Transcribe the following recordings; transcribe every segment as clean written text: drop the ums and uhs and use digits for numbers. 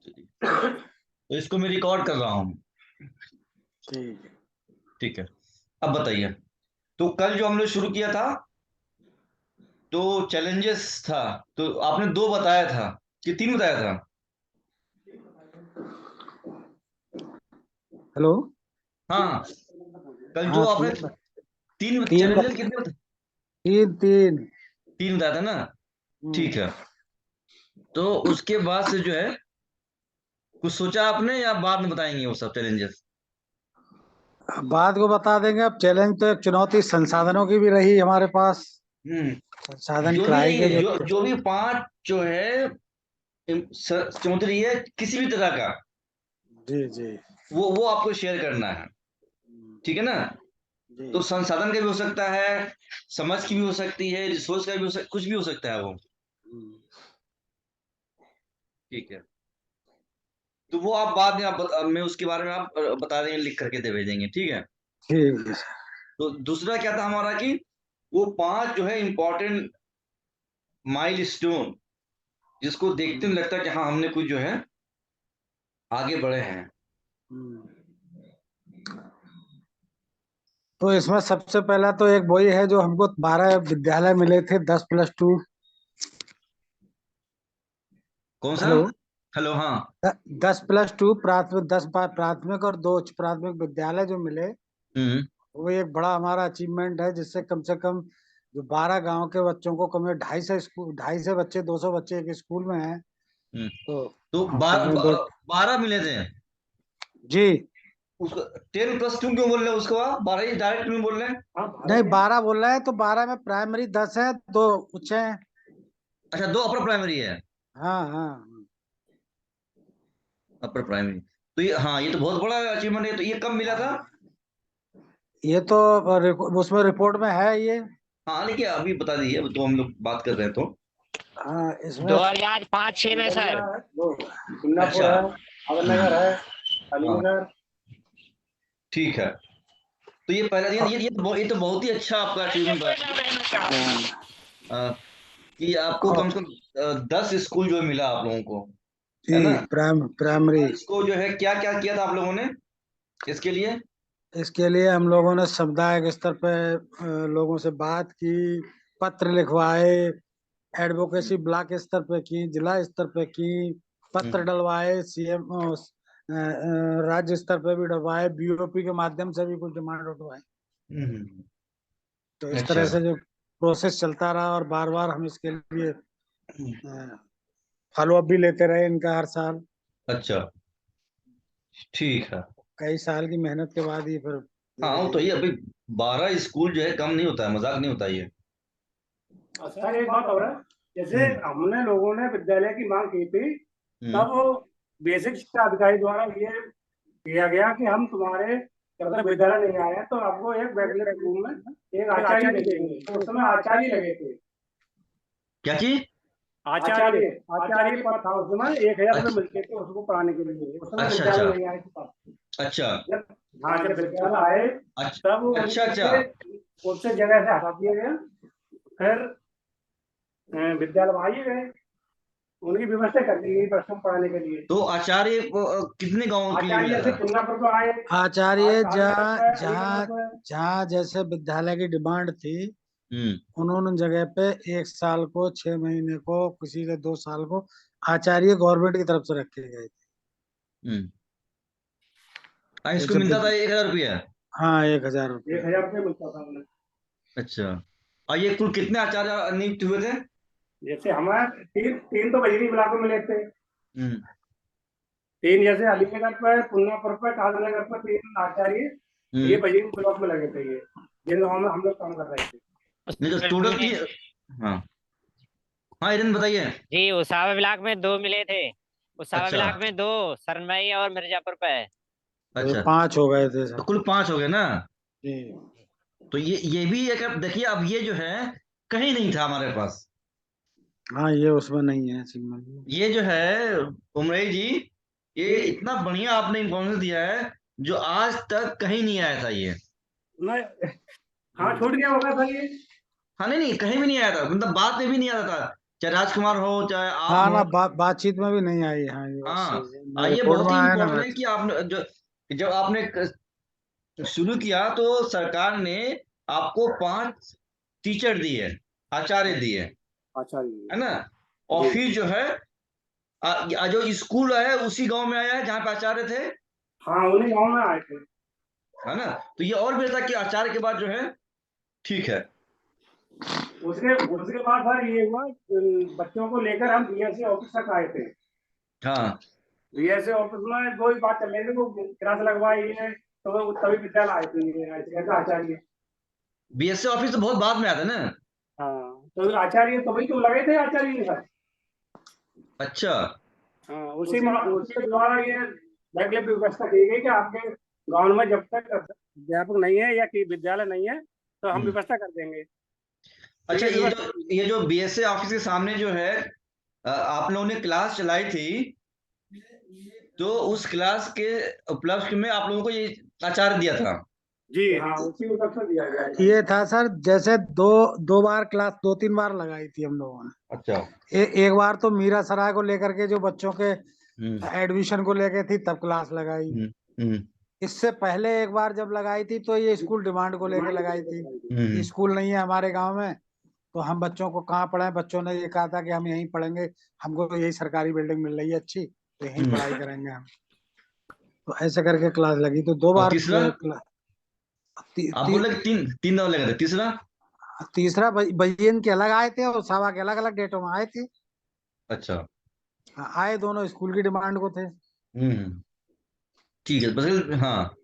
तो इसको मैं रिकॉर्ड कर रहा हूँ। ठीक है। ठीक है, अब बताइए। तो कल जो हमने शुरू किया था, तो चैलेंजेस था, तो आपने दो बताया था कि तीन बताया था? हेलो। हाँ, कल जो हाँ, आपने तीन तीन चैलेंजेस कितने तीन तीन। तीन बताया था ना? हम्म। ठीक है, तो उसके बाद से जो है कुछ सोचा आपने या बाद में बताएंगे वो सब चैलेंजेस? बात को बता देंगे। अब चैलेंज तो एक चुनौती संसाधनों की भी रही हमारे पास। संसाधन जो भी किराए के रही, जो जो भी पांच जो है चुनौती रही है किसी भी तरह का, जी जी वो आपको शेयर करना है। ठीक है ना? जी। तो संसाधन का भी हो सकता है, समझ की भी हो सकती है, रिसोर्स का भी हो सकता, कुछ भी हो सकता है वो। ठीक है, तो वो आप बाद में मैं उसके बारे में आप बता देंगे, लिख करके दे भेजेंगे। ठीक है। ठीक है। तो दूसरा क्या था हमारा कि वो पांच जो है इंपॉर्टेंट माइलस्टोन, जिसको देखते में लगता है कि हाँ हमने कुछ जो है आगे बढ़े हैं। तो इसमें सबसे पहला तो एक वही है जो हमको 12 विद्यालय मिले थे, 10+2। कौन सा? हेलो। हेलो, हाँ। 10+2 प्राथमिक, 10 प्राथमिक और 2 उच्च प्राथमिक विद्यालय जो मिले, हम्म। वो एक बड़ा हमारा अचीवमेंट है। जिससे कम से कम जो 12 गांव के बच्चों को, कम से 250 बच्चे, 200 बच्चे एक स्कूल में हैं। हम्म। तो तो कम से दो। 12 मिले थे जी। उसको। 10+2 क्यों बोल रहे हैं उसको? आप 12 ही डायरेक्ट क्यों बोल रहे हैं? नहीं, 12 बोल रहे हैं तो 12 में प्राइमरी 10 है, 2 उच्च है। अच्छा, दो अपर प्राइमरी है। हाँ हाँ। अपर प्राइमरी, तो ये, हाँ, ये तो बहुत बड़ा अचीवमेंट है। तो ये कब मिला था? ये तो उसमें रिपोर्ट में है ये। हाँ, लेकिन अभी बता दीजिए, अब तो हम लोग बात कर रहे हैं तो। हाँ, इसमें 2005-6 में सर। अच्छा, है, अवनगर है, हाँ, अलीनगर। ठीक है। तो ये पहला, ये तो बहुत ही अच्छा आपका अचीवमेंट रहा कि आपको कम से कम 10 स्कूल जो मिला आप लोगों को, जी। है ना? प्राइमरी। और इसको जो है क्या क्या किया था आप लोगों ने इसके लिए? इसके लिए हम लोगों ने सामुदायिक स्तर पे लोगों से बात की, पत्र लिखवाए, एडवोकेसी ब्लॉक स्तर पे की, जिला स्तर पे की, पत्र हम्म। डलवाए, सीएम राज्य स्तर पे भी डलवाए, बीओपी के माध्यम से भी कुछ डिमांड उठवाए। हम्म। तो इस अच्छा। तरह से जो प्रोसेस चलता रहा, और बार बार हम इसके लिए फॉलो अप भी लेते रहे इनका हर साल। अच्छा, ठीक है। कई साल की मेहनत के बाद ये फिर हाँ, धीरे वो तो धीरे। ये अभी 12 स्कूल जो है कम नहीं होता है, मजाक नहीं होता ये। सर एक बात और है, जैसे हम्म। हमने लोगों ने विद्यालय की मांग की थी, हम्म। तब बेसिक शिक्षा अधिकारी द्वारा ये किया गया कि हम तुम्हारे जब तक विद्यालय नहीं आए हैं तो आपको एक वैकल्पिक रूम में एक आचार्य दे देंगे। तो उस समय आचार्य लगे थे। क्या चीज? आचार्य आचार्य पद था उस समय, 1,000 रुपये अच्छा, मिलते थे उसको पढ़ाने के लिए। उस समय अच्छा, विद्यालय अच्छा, नहीं आए थे तब। अच्छा, जब हाँ, जब विद्यालय आए तब अच्छा, अच्छा, अच्छा। उससे जगह से हटा दिया गया। फिर विद्यालय वहां गए, उनकी व्यवस्था कर दी गई बच्चों को पढ़ाने के लिए। तो आचार्य कितने गांवों के लिए मिला आचार्य से था? पुन्नापुर को आए, आचार्य कालनगर जहाँ पे, जहाँ अलीनगर पे। जहाँ जैसे विद्यालय की डिमांड थी, हम्म। उन्होंने जगह पे 1 साल को, 6 महीने को, किसी के 2 साल को आचार्य गवर्नमेंट की तरफ से रखे गए थे। हम्म। तो इसको जब मिलता था 1,000 रुपया? हाँ, 1,000 रुपये। 1,000 रुपये मिलता था उन्हें। अच्छा, और ये कुल कितने आचार्य नियुक्त हुए थे? जैसे हमारे तीन तीन तो बजरी ब्लॉक में मिले थे। हम्म। तीन जैसे अलीनगर पे, पुन्नापुर पे, कालनगर पे 3 आचार्य ये हम्म। बजरी ब्लॉक में लगे थे, ये जिन गाँव में हम लोग काम कर रहे थे। नहीं तो टोटल की, हाँ, हाँ, इधर बताइए। जी, उसावा ब्लॉक में 2 मिले थे। उसावा अच्छा, ब्लॉक में 2, सरमई और मिर्जापुर पे। तो ये अच्छा, 5 हो गए थे तो सब। कुल 5 हो गए ना? जी। तो ये भी एक, अब देखिए, अब ये जो है कहीं नहीं था हमारे पास। हाँ, ये उसमें नहीं है सिग्नल में। ये जो है उमरई जी, ये जी इतना बढ़िया आपने इन्फॉर्मेशन दिया है जो आज तक कहीं नहीं आया था ये। नहीं, हाँ छूट गया होगा सर ये। हाँ, नहीं, नहीं, कहीं भी नहीं आया था, मतलब बात में भी नहीं आता था चाहे राजकुमार हो चाहे आप हाँ ना, हो। बातचीत में भी नहीं आई। हाँ ये बात हाँ, सही है, ना ये रिपोर्ट बहुत में ही आया ना इम्पोर्टेंट है बात। कि आपने जो जब आपने शुरू किया तो सरकार ने आपको 5 टीचर दिए, आचार्य दिए, अच्छा जी। है ना। और जी। फिर जो है जो स्कूल है उसी गांव में आया है जहाँ पे आचार्य थे, हाँ, उन्हीं गाँव में आए थे। है ना। तो ये और भी था कि आचार्य के बाद जो है ठीक है। उसके उसके बाद सर ये हुआ, बच्चों को लेकर हम बीएससी ऑफिस तक आए थे। हाँ, बीएससी ऑफिस में दो ही बात चल रही थी, वो क्लास लगवाई है, तो वो तभी विद्यालय आए थे ऐसे आचार्य। बीएससी ऑफिस तो बहुत बाद में आता ना। हाँ, तो आचार्य तभी तो लगे थे आचार्य सर। अच्छा। हाँ, उसके द्वारा ये वैकल्पिक व्यवस्था की गई कि आपके गांव में जब तक अध्यापक नहीं है या कि विद्यालय नहीं है तो हम व्यवस्था कर देंगे। तो अच्छा, ये ये व्यवस्था जो ये जो बीएससी ऑफिस के सामने जो है आप लोगों ने क्लास चलाई थी, तो उस क्लास के उपलक्ष्य में आप लोगों को ये आचार्य दिया था। जी हाँ, उसी को सबसे दिया गया है। ये था सर, जैसे दो दो बार क्लास, 2-3 बार लगाई थी हम लोगों ने। अच्छा। एक बार तो मीरा सराय को लेकर के जो बच्चों के हम्म एडमिशन को लेके थी, तब क्लास लगाई। हम्म हम्म इससे पहले एक बार जब लगाई थी तो ये स्कूल डिमांड को लेके लगाई थी कि हम्म स्कूल नहीं है हमारे गांव में, तो हम बच्चों को कहाँ पढ़ाएं। बच्चों ने ये कहा था कि हम यहीं पढ़ेंगे, हमको तो यही सरकारी बिल्डिंग मिल रही है अच्छी, तो यहीं पढ़ाई करेंगे हम। तो ऐसे करके क्लास लगी, तो दो और बार तीसरा ती, आप ती, बोले कि तीन दवा लगे थे, तीसरा? तीसरा बहियन के अलग आए थे और सावा के अलग अलग डेटों में आए थे। अच्छा। हाँ, आए दोनों स्कूल की डिमांड को थे। ठीक है, बस हाँ,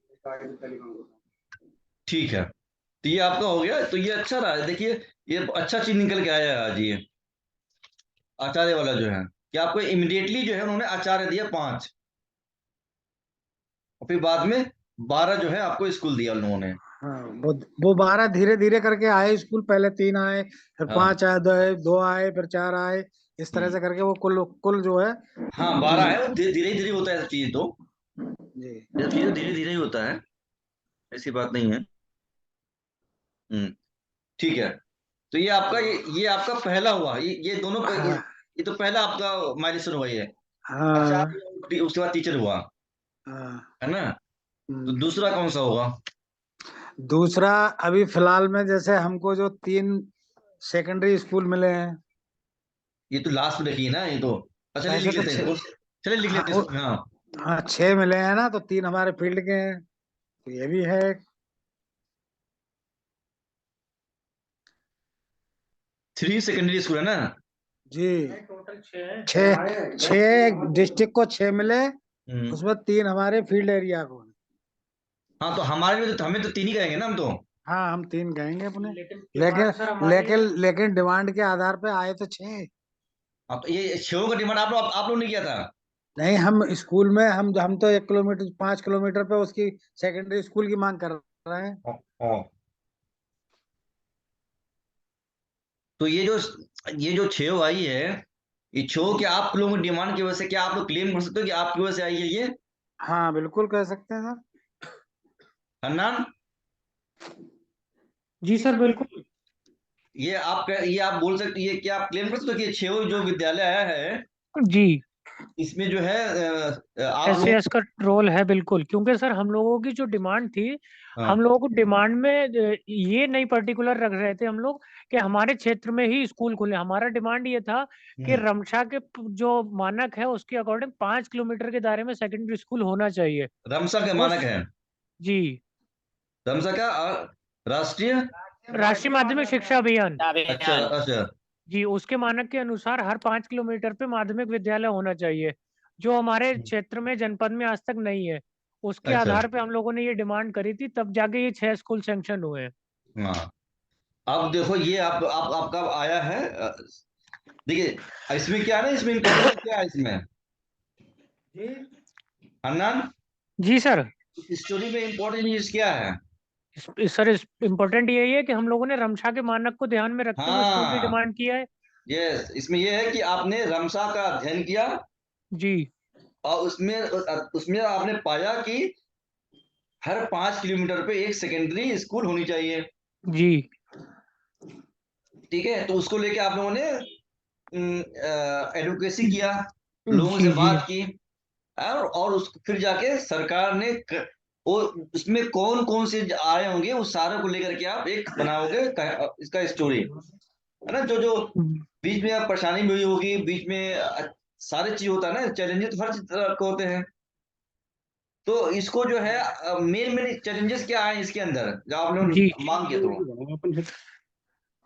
ठीक है। तो ये आपका हो गया, तो ये अच्छा रहा। देखिए, ये अच्छा चीज निकल के आया है आज ये आचार्य वाला जो है, कि आपको इमिडिएटली जो है उन्होंने आचार्य दिया 5, और फिर बाद में 12 जो है आपको स्कूल दिया उन लोगों ने। हाँ, वो 12 धीरे धीरे करके आए स्कूल, पहले 3 आए, फिर हाँ 5 आए, 2 आए, फिर 4 आए। इस तरह से करके वो कुल कुल जो है। हाँ 12 है, वो धीरे धीरे होता है सब चीज, तो जी। ये चीज धीरे धीरे ही होता है, ऐसी बात नहीं है। हम्म ठीक है। तो ये आपका ये आपका पहला हुआ, ये दोनों हाँ ये तो पहला आपका माइलस्टोन हुआ ये। हाँ आचार्य उसके बाद टीचर हुआ, हाँ। है ना। तो हम्म। दूसरा कौन सा होगा? दूसरा, अभी फिलहाल में जैसे हमको जो 3 सेकेंडरी स्कूल मिले हैं। ये तो लास्ट में देखिए ना, ये तो अच्छा वैसे लिख तो लेते हैं इसको, चलिए लिख हाँ लेते हैं इसको, हाँ। हाँ, 6 मिले हैं ना, तो 3 हमारे फील्ड के हैं, तो ये भी है। 3 सेकेंडरी स्कूल है ना। जी। छः छः डिस्ट्रिक्ट को 6 मिले, हम्म उसमें 3 हमारे फील्ड एरिया को। हाँ, तो हमारे में तो हमें तो 3 ही कहेंगे ना हम तो। हाँ, हम 3 कहेंगे अपने, लेकिन डिमांड के आधार पे आए तो 6। हाँ, तो ये 6 का डिमांड आप लोग ने किया था। नहीं, हम स्कूल में हम तो 1 किलोमीटर 5 किलोमीटर पे उसकी सेकेंडरी स्कूल की मांग कर रहे हैं। हाँ। तो ये जो 6 आई है, ये 6 क्या आप लोगों की डिमांड की वजह से, क्या आप लोग क्लेम कर सकते हो कि आपकी वजह से आई है ये? हाँ, बिल्कुल कह सकते हैं सर। हन्नान, जी सर, बिल्कुल। ये आप बोल सकते, ये क्या आप क्लेम कर सकते हो कि 6 जो विद्यालय आया है, जी, इसमें जो है आप लोग। एसएएस का रोल है बिल्कुल, क्योंकि सर हम लोगों की जो डिमांड थी, हाँ हम लोगों को डिमांड में ये नहीं पर्टिकुलर रख रहे थे हम लोग कि हमारे क्षेत्र में ही स्कूल खुले। हमारा डिमांड ये था कि रमशा के जो मानक है उसके अकॉर्डिंग 5 किलोमीटर के दायरे में सेकेंडरी स्कूल होना चाहिए। रमसा का तो मानक है। जी, रमसा का राष्ट्रीय। राष्ट्रीय माध्यमिक शिक्षा अभियान, अच्छा अभियान। अच्छा। जी, उसके मानक के अनुसार हर 5 किलोमीटर पे माध्यमिक विद्यालय होना चाहिए, जो हमारे क्षेत्र में जनपद में आज तक नहीं है। उसके अच्छा। आधार पे हम लोगों ने ये डिमांड करी थी, तब जाके ये 6 स्कूल सैंक्शन हुए हैं। हाँ, अब देखो ये आप आपका आया है देखिए इसमें क्या है ना, इसमें इम्पोर्टेंट क्या है इसमें, हन्नान, जी सर। इस स्टोरी में इम्पोर्टेंट चीज क्या है? सर इम्पोर्टेंट यही है कि हम लोगों ने रमशा के मानक को ध्यान में रखते हुए स्कूल की हाँ, डिमांड किया है। यस, इसमें ये है कि आपने रमसा का अध्ययन किया, जी और उसमें उसमें आपने पाया कि हर 5 किलोमीटर पे एक सेकेंडरी स्कूल होनी चाहिए। जी ठीक है, तो उसको लेके आप लोगों ने एडवोकेसी किया, लोगों से जी जी बात की, और फिर जाके सरकार ने वो उसमें कौन कौन से आए होंगे उस सारे को लेकर के आप एक बनाओगे इसका स्टोरी, है ना। जो जो बीच में आप परेशानी भी हुई होगी, बीच में सारे चीज होता है ना, चैलेंजेस तो हर तरह के होते हैं। तो इसको जो है मेन मेन चैलेंजेस क्या आए इसके अंदर जो आपने जी मांग किया तो?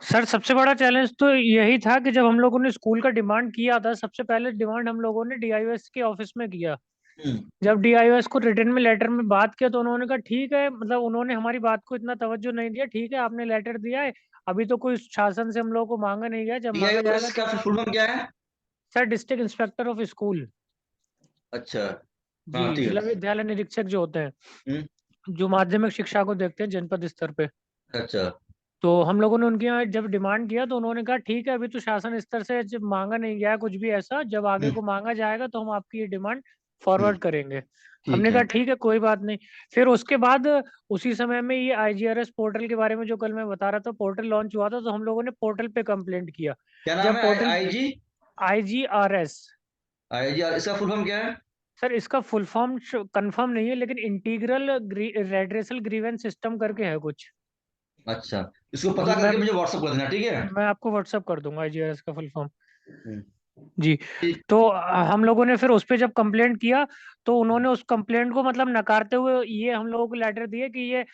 सर, सबसे बड़ा चैलेंज तो यही था कि जब हम लोगों ने स्कूल का डिमांड किया था, सबसे पहले डिमांड हम लोगों ने डीआईओएस के ऑफिस में किया। हम्म, जब डीआईओएस को रिटर्न में लेटर में बात किया तो उन्होंने कहा ठीक है, मतलब उन्होंने हमारी बात को इतना तवज्जो नहीं दिया। ठीक है, आपने लेटर दिया है, अभी तो कोई शासन से हम लोगों को मांगा नहीं गया, जब मांगा जाएगा डीआईओएस का तो। फुल फॉर्म क्या है? Sir, district inspector of school. अच्छा, जी, हाँ ठीक जिला है। विद्यालय निरीक्षक जो होते हैं, हम्म, जो माध्यमिक शिक्षा को देखते हैं जनपद स्तर पे। अच्छा। तो हम लोगों ने उनके यहाँ जब डिमांड किया तो उन्होंने कहा ठीक है, अभी तो शासन स्तर से जब मांगा नहीं गया है कुछ भी ऐसा, जब आगे हम्म, को मांगा जाएगा तो हम आपकी ये डिमांड हम्म, फॉरवर्ड करेंगे। ठीक हमने है। कहा ठीक है, कोई बात नहीं। फिर उसके बाद उसी समय में ये आईजीआरएस पोर्टल के बारे में जो कल मैं बता रहा था, पोर्टल लॉन्च हुआ था, तो हम लोगों ने पोर्टल पे कंप्लेंट किया। क्या नाम जब है? Portal IG? आईजीआरएस। आईजी, इसका फुल फॉर्म क्या है? सर, इसका फुल फॉर्म कंफर्म नहीं है, लेकिन इंटीग्रल रेड्रेसल ग्रीवेंस सिस्टम करके है कुछ। अच्छा, इसको पता जी, करके मुझे व्हाट्सअप कर देना, ठीक है। मैं आपको व्हाट्सअप कर दूंगा आईजीआरएस का फुल फॉर्म। हम्म, जी। ठीक। तो हम लोगों ने फिर उस पे जब कंप्लेंट किया तो उन्होंने उस कंप्लेंट को मतलब नकारते हुए ये हम लोगों को लेटर दिए कि ये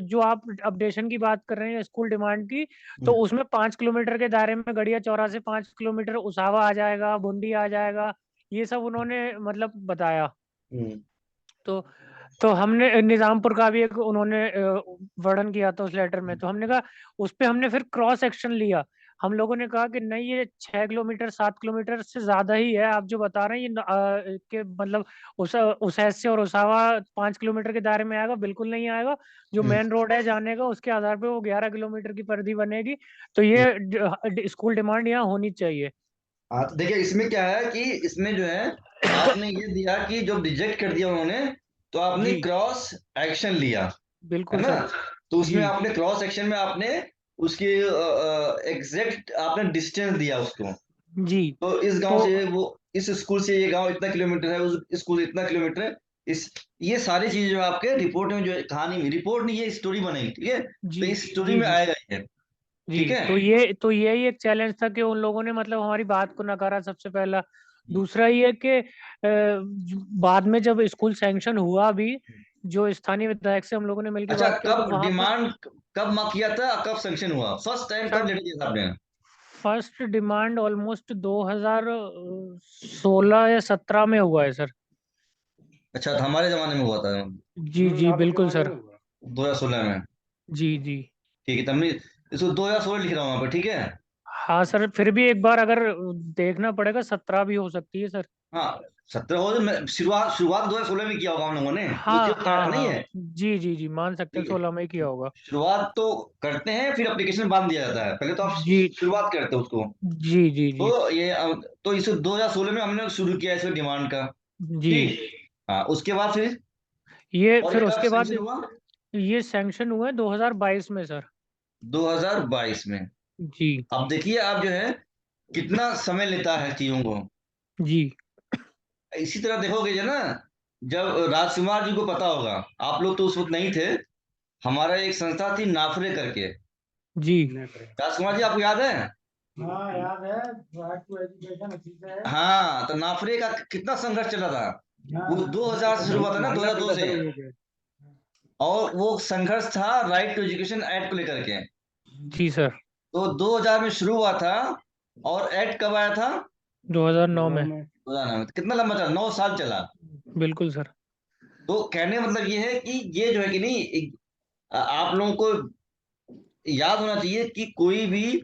जो आप अपडेशन की बात कर रहे हैं स्कूल डिमांड की, तो हम्म, उसमें 5 किलोमीटर के दायरे में गड़िया चौरा से 5 किलोमीटर उसावा आ जाएगा, बूंदी आ जाएगा, ये सब उन्होंने मतलब बताया। हम्म, तो तो हमने निजामपुर का भी एक उन्होंने वर्णन किया था उस लेटर में, तो हमने कहा उस पे हमने फिर क्रॉस एक्शन लिया। हम लोगों ने कहा कि नहीं, ये 6 किलोमीटर 7 किलोमीटर से ज्यादा ही है, आप जो बता रहे हैं ये के मतलब उसैस से और उसावा 5 किलोमीटर के दायरे में आएगा, बिल्कुल नहीं आएगा। जो हम्म, मेन रोड है जाने का उसके आधार पे वो 11 किलोमीटर की परिधि बनेगी। तो हम्म। ये स्कूल डिमांड यहाँ होनी चाहिए। हाँ, तो देखिए इसमें क्या है कि इसमें जो है आपने ये दिया कि जो रिजेक्ट कर दिया उन्होंने, तो आपने जी क्रॉस एक्शन लिया, है बिल्कुल ना। सर। तो उसमें जी आपने क्रॉस एक्शन में आपने उसकी एग्जैक्ट आपने डिस्टेंस दिया उसको। जी। तो इस गांव तो से वो इस स्कूल से ये गांव इतना किलोमीटर है, उस स्कूल से इतना किलोमीटर है। इस ये सारी चीजें जो आपके रिपोर्ट में, जो कहानी में, रिपोर्ट नहीं, ये स्टोरी बनेगी, ठीक है। तो जी इस स्टोरी जी में जी आएगा ये, ठीक जी। है। तो यही एक चैलेंज था कि उन लोगों ने मतलब हमारी बात को नकारा, सबसे पहला। दूसरा ये कि बाद में जब स्कूल सैंक्शन हुआ भी, जो स्थानीय विधायक से हम लोगों ने मिलकर अच्छा, बात किया तो कब वहां पे डिमांड, कब मांग किया था, कब सैंक्शन हुआ फर्स्ट टाइम, कब सर लेटर दिया था आपने? फर्स्ट डिमांड ऑलमोस्ट 2016 या 17 में हुआ है सर। अच्छा, तो हमारे जमाने में हुआ था, जी जी आपके बिल्कुल जमाने सर। में हुआ। 2016 में। जी जी। ठीक है, तब मैं इसको 2016 लिख रहा हूँ वहां पर, ठीक है। हाँ सर, फिर भी एक बार अगर देखना पड़ेगा, 17 भी हो सकती है सर। हाँ, 17 हो, शुरुआत शुरुआत 2016 में किया होगा हम लोगों ने, उसी हाँ वक्त हाँ नहीं हाँ। है। जी जी जी, मान सकते हैं ठीक है, 16 में ही किया होगा। शुरुआत तो करते हैं फिर एप्लीकेशन बांध दिया जाता है, पहले तो आप जी शुरुआत करते हो उसको। जी जी जी तो ये तो इसे 2016 में हमने शुरू किया इसमें डिमांड का। जी। ठीक। हाँ, उसके बाद फिर ये और ये फिर कब उसके बाद सैंक्शन हुआ? ये सैंक्शन हुआ है 2022 में सर। 2022 में। जी अब देखिए आप जो है कितना समय लेता है चीजों को। जी इसी तरह देखोगे जो ना, जब राजकुमार जी को पता होगा, आप लोग तो उस वक्त नहीं थे, हमारा एक संस्था थी नाफरे करके। जी राजकुमार जी आपको याद है? हाँ याद है, राइट टू एजुकेशन अच्छी से है। हाँ, तो नाफरे का कितना संघर्ष चला था। वो हाँ 2000 से शुरू हुआ था ना, 2002 से। और वो संघर्ष था राइट टू एजुकेशन एक्ट को लेकर के। जी सर। तो 2000 में शुरू हुआ था, और एक्ट कब आया था? 2009 में। 2009 में। तो कितना लंबा चला, 9 साल चला। बिल्कुल सर। तो कहने का मतलब ये है कि ये जो है कि नहीं, आप लोगों को याद होना चाहिए कि कोई भी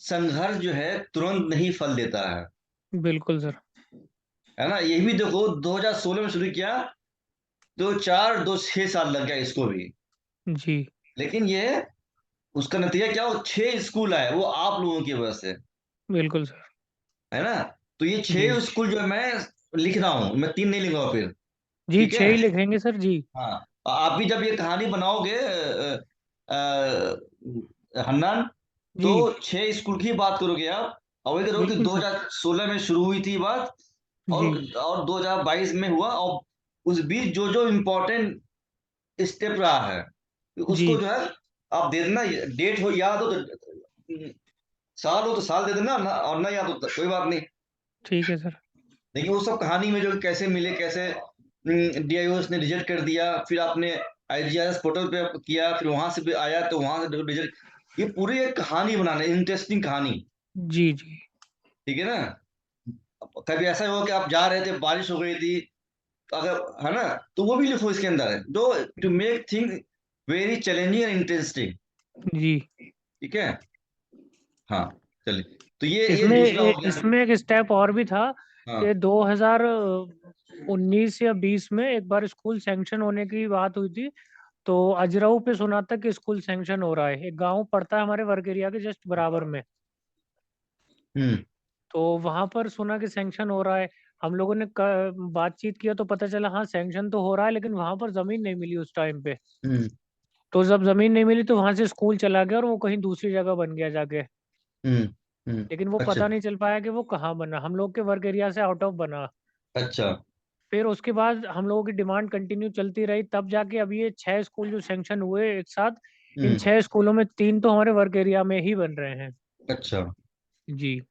संघर्ष जो है तुरंत नहीं फल देता बिल्कुल सर। है ना। ये भी देखो 2016 में शुरू किया, तो 6 साल लग गया इसको भी। जी लेकिन ये उसका नतीजा क्या, वो 6 स्कूल आए, वो आप लोगों की वजह से, बिल्कुल सर। है ना। तो ये जी 6 स्कूल जो है मैं लिख रहा हूँ, मैं 3 नहीं लिखूंगा फिर। जी, ठीक है। 6 ही लिखेंगे सर जी। हाँ, आप भी जब ये कहानी बनाओगे हन्नान, तो जी 6 स्कूल की बात करोगे आप, और वही करो कि बिल्कुल सर। 2016 में शुरू हुई थी बात, और जी 2022 में हुआ, और उस बीच जो जो इम्पोर्टेंट स्टेप रहा है उसको जी जो है आप दे देना। डेट हो याद हो तो साल हो तो साल दे देना ना, और ना याद हो तो कोई बात नहीं। ठीक है सर। लेकिन वो सब कहानी में जो कैसे मिले, कैसे डीआईओएस ने रिजेक्ट कर दिया, फिर आपने आईजीआरएस पोर्टल पे किया, फिर वहां से भी आया तो वहां से रिजेक्ट, ये पूरी एक कहानी बनाना, इंटरेस्टिंग कहानी। जी जी ठीक है ना? कभी ऐसा हो कि आप जा रहे थे, बारिश हो गई थी, अगर है ना, तो वो भी लिखो इसके अंदर है, जो to make thing very challenging and interesting. जी। ठीक है? हाँ, चलिए, तो ये इसमें दूसरा हो गया। इसमें एक स्टेप और भी था हाँ। कि 2019 या 20 में एक बार स्कूल सैंक्शन होने की बात हुई थी। तो अजराऊ पे सुना था कि स्कूल सैंक्शन हो रहा है। एक गांव पड़ता है हमारे वर्क एरिया के जस्ट बराबर में। हम्म। तो वहां पर सुना कि सैंक्शन हो रहा है। हम लोगों ने बातचीत किया तो पता चला हाँ सैंक्शन तो हो रहा है, लेकिन वहां पर जमीन नहीं मिली उस टाइम पे। हम्म। तो जब जमीन नहीं मिली तो वहां से स्कूल चला गया और वो कहीं दूसरी जगह बन गया जाके। हम्म। लेकिन वो अच्छा। पता नहीं चल पाया कि वो कहाँ बना। हम लोग के वर्क एरिया से आउट ऑफ बना। अच्छा। फिर उसके बाद हम लोगों की डिमांड कंटिन्यू चलती रही, तब जाके अब ये 6 स्कूल जो सैंक्शन हुए एक साथ, इन हम्म। 6 स्कूलों में 3 तो हमारे वर्क एरिया में ही बन रहे हैं। अच्छा। जी।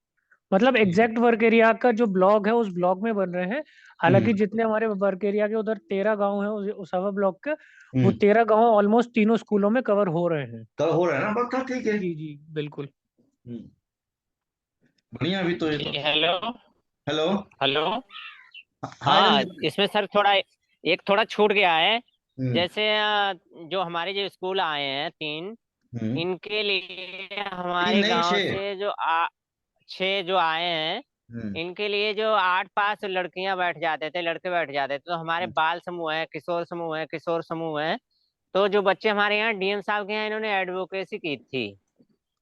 मतलब ठीक। एग्जैक्ट वर्क एरिया का जो ब्लॉक है उस ब्लॉक में बन रहे हैं। हालांकि हम्म। जितने हमारे वर्क एरिया के उधर 13 गांव हैं उसावा ब्लॉक के, वो हम्म। 13 गांव ऑलमोस्ट तीनों स्कूलों में कवर हो रहे हैं। कल हो रहा है ना, बस हाँ, ठीक है। जी जी बिल्कुल। हम्म। बढ़िया, अभी तो ये तो। हेलो। हेलो। हेलो। हाँ हाँ, रंजीत। इसमें सर थोड़ा छूट गया है। हम्म। जैसे जो हमारे जो स्कूल आए हैं 3, हम्म। इनके लिए 3 हमारे नहीं, गांव 6। से जो 6 जो आए हैं, हम्म। इनके लिए जो 8 पास लड़कियां बैठ जाते थे, लड़के बैठ जाते थे। तो हमारे बाल समूह है, किशोर समूह है, किशोर समूह है। तो जो बच्चे हमारे यहाँ डीएम साहब के यहाँ, इन्होंने एडवोकेसी की थी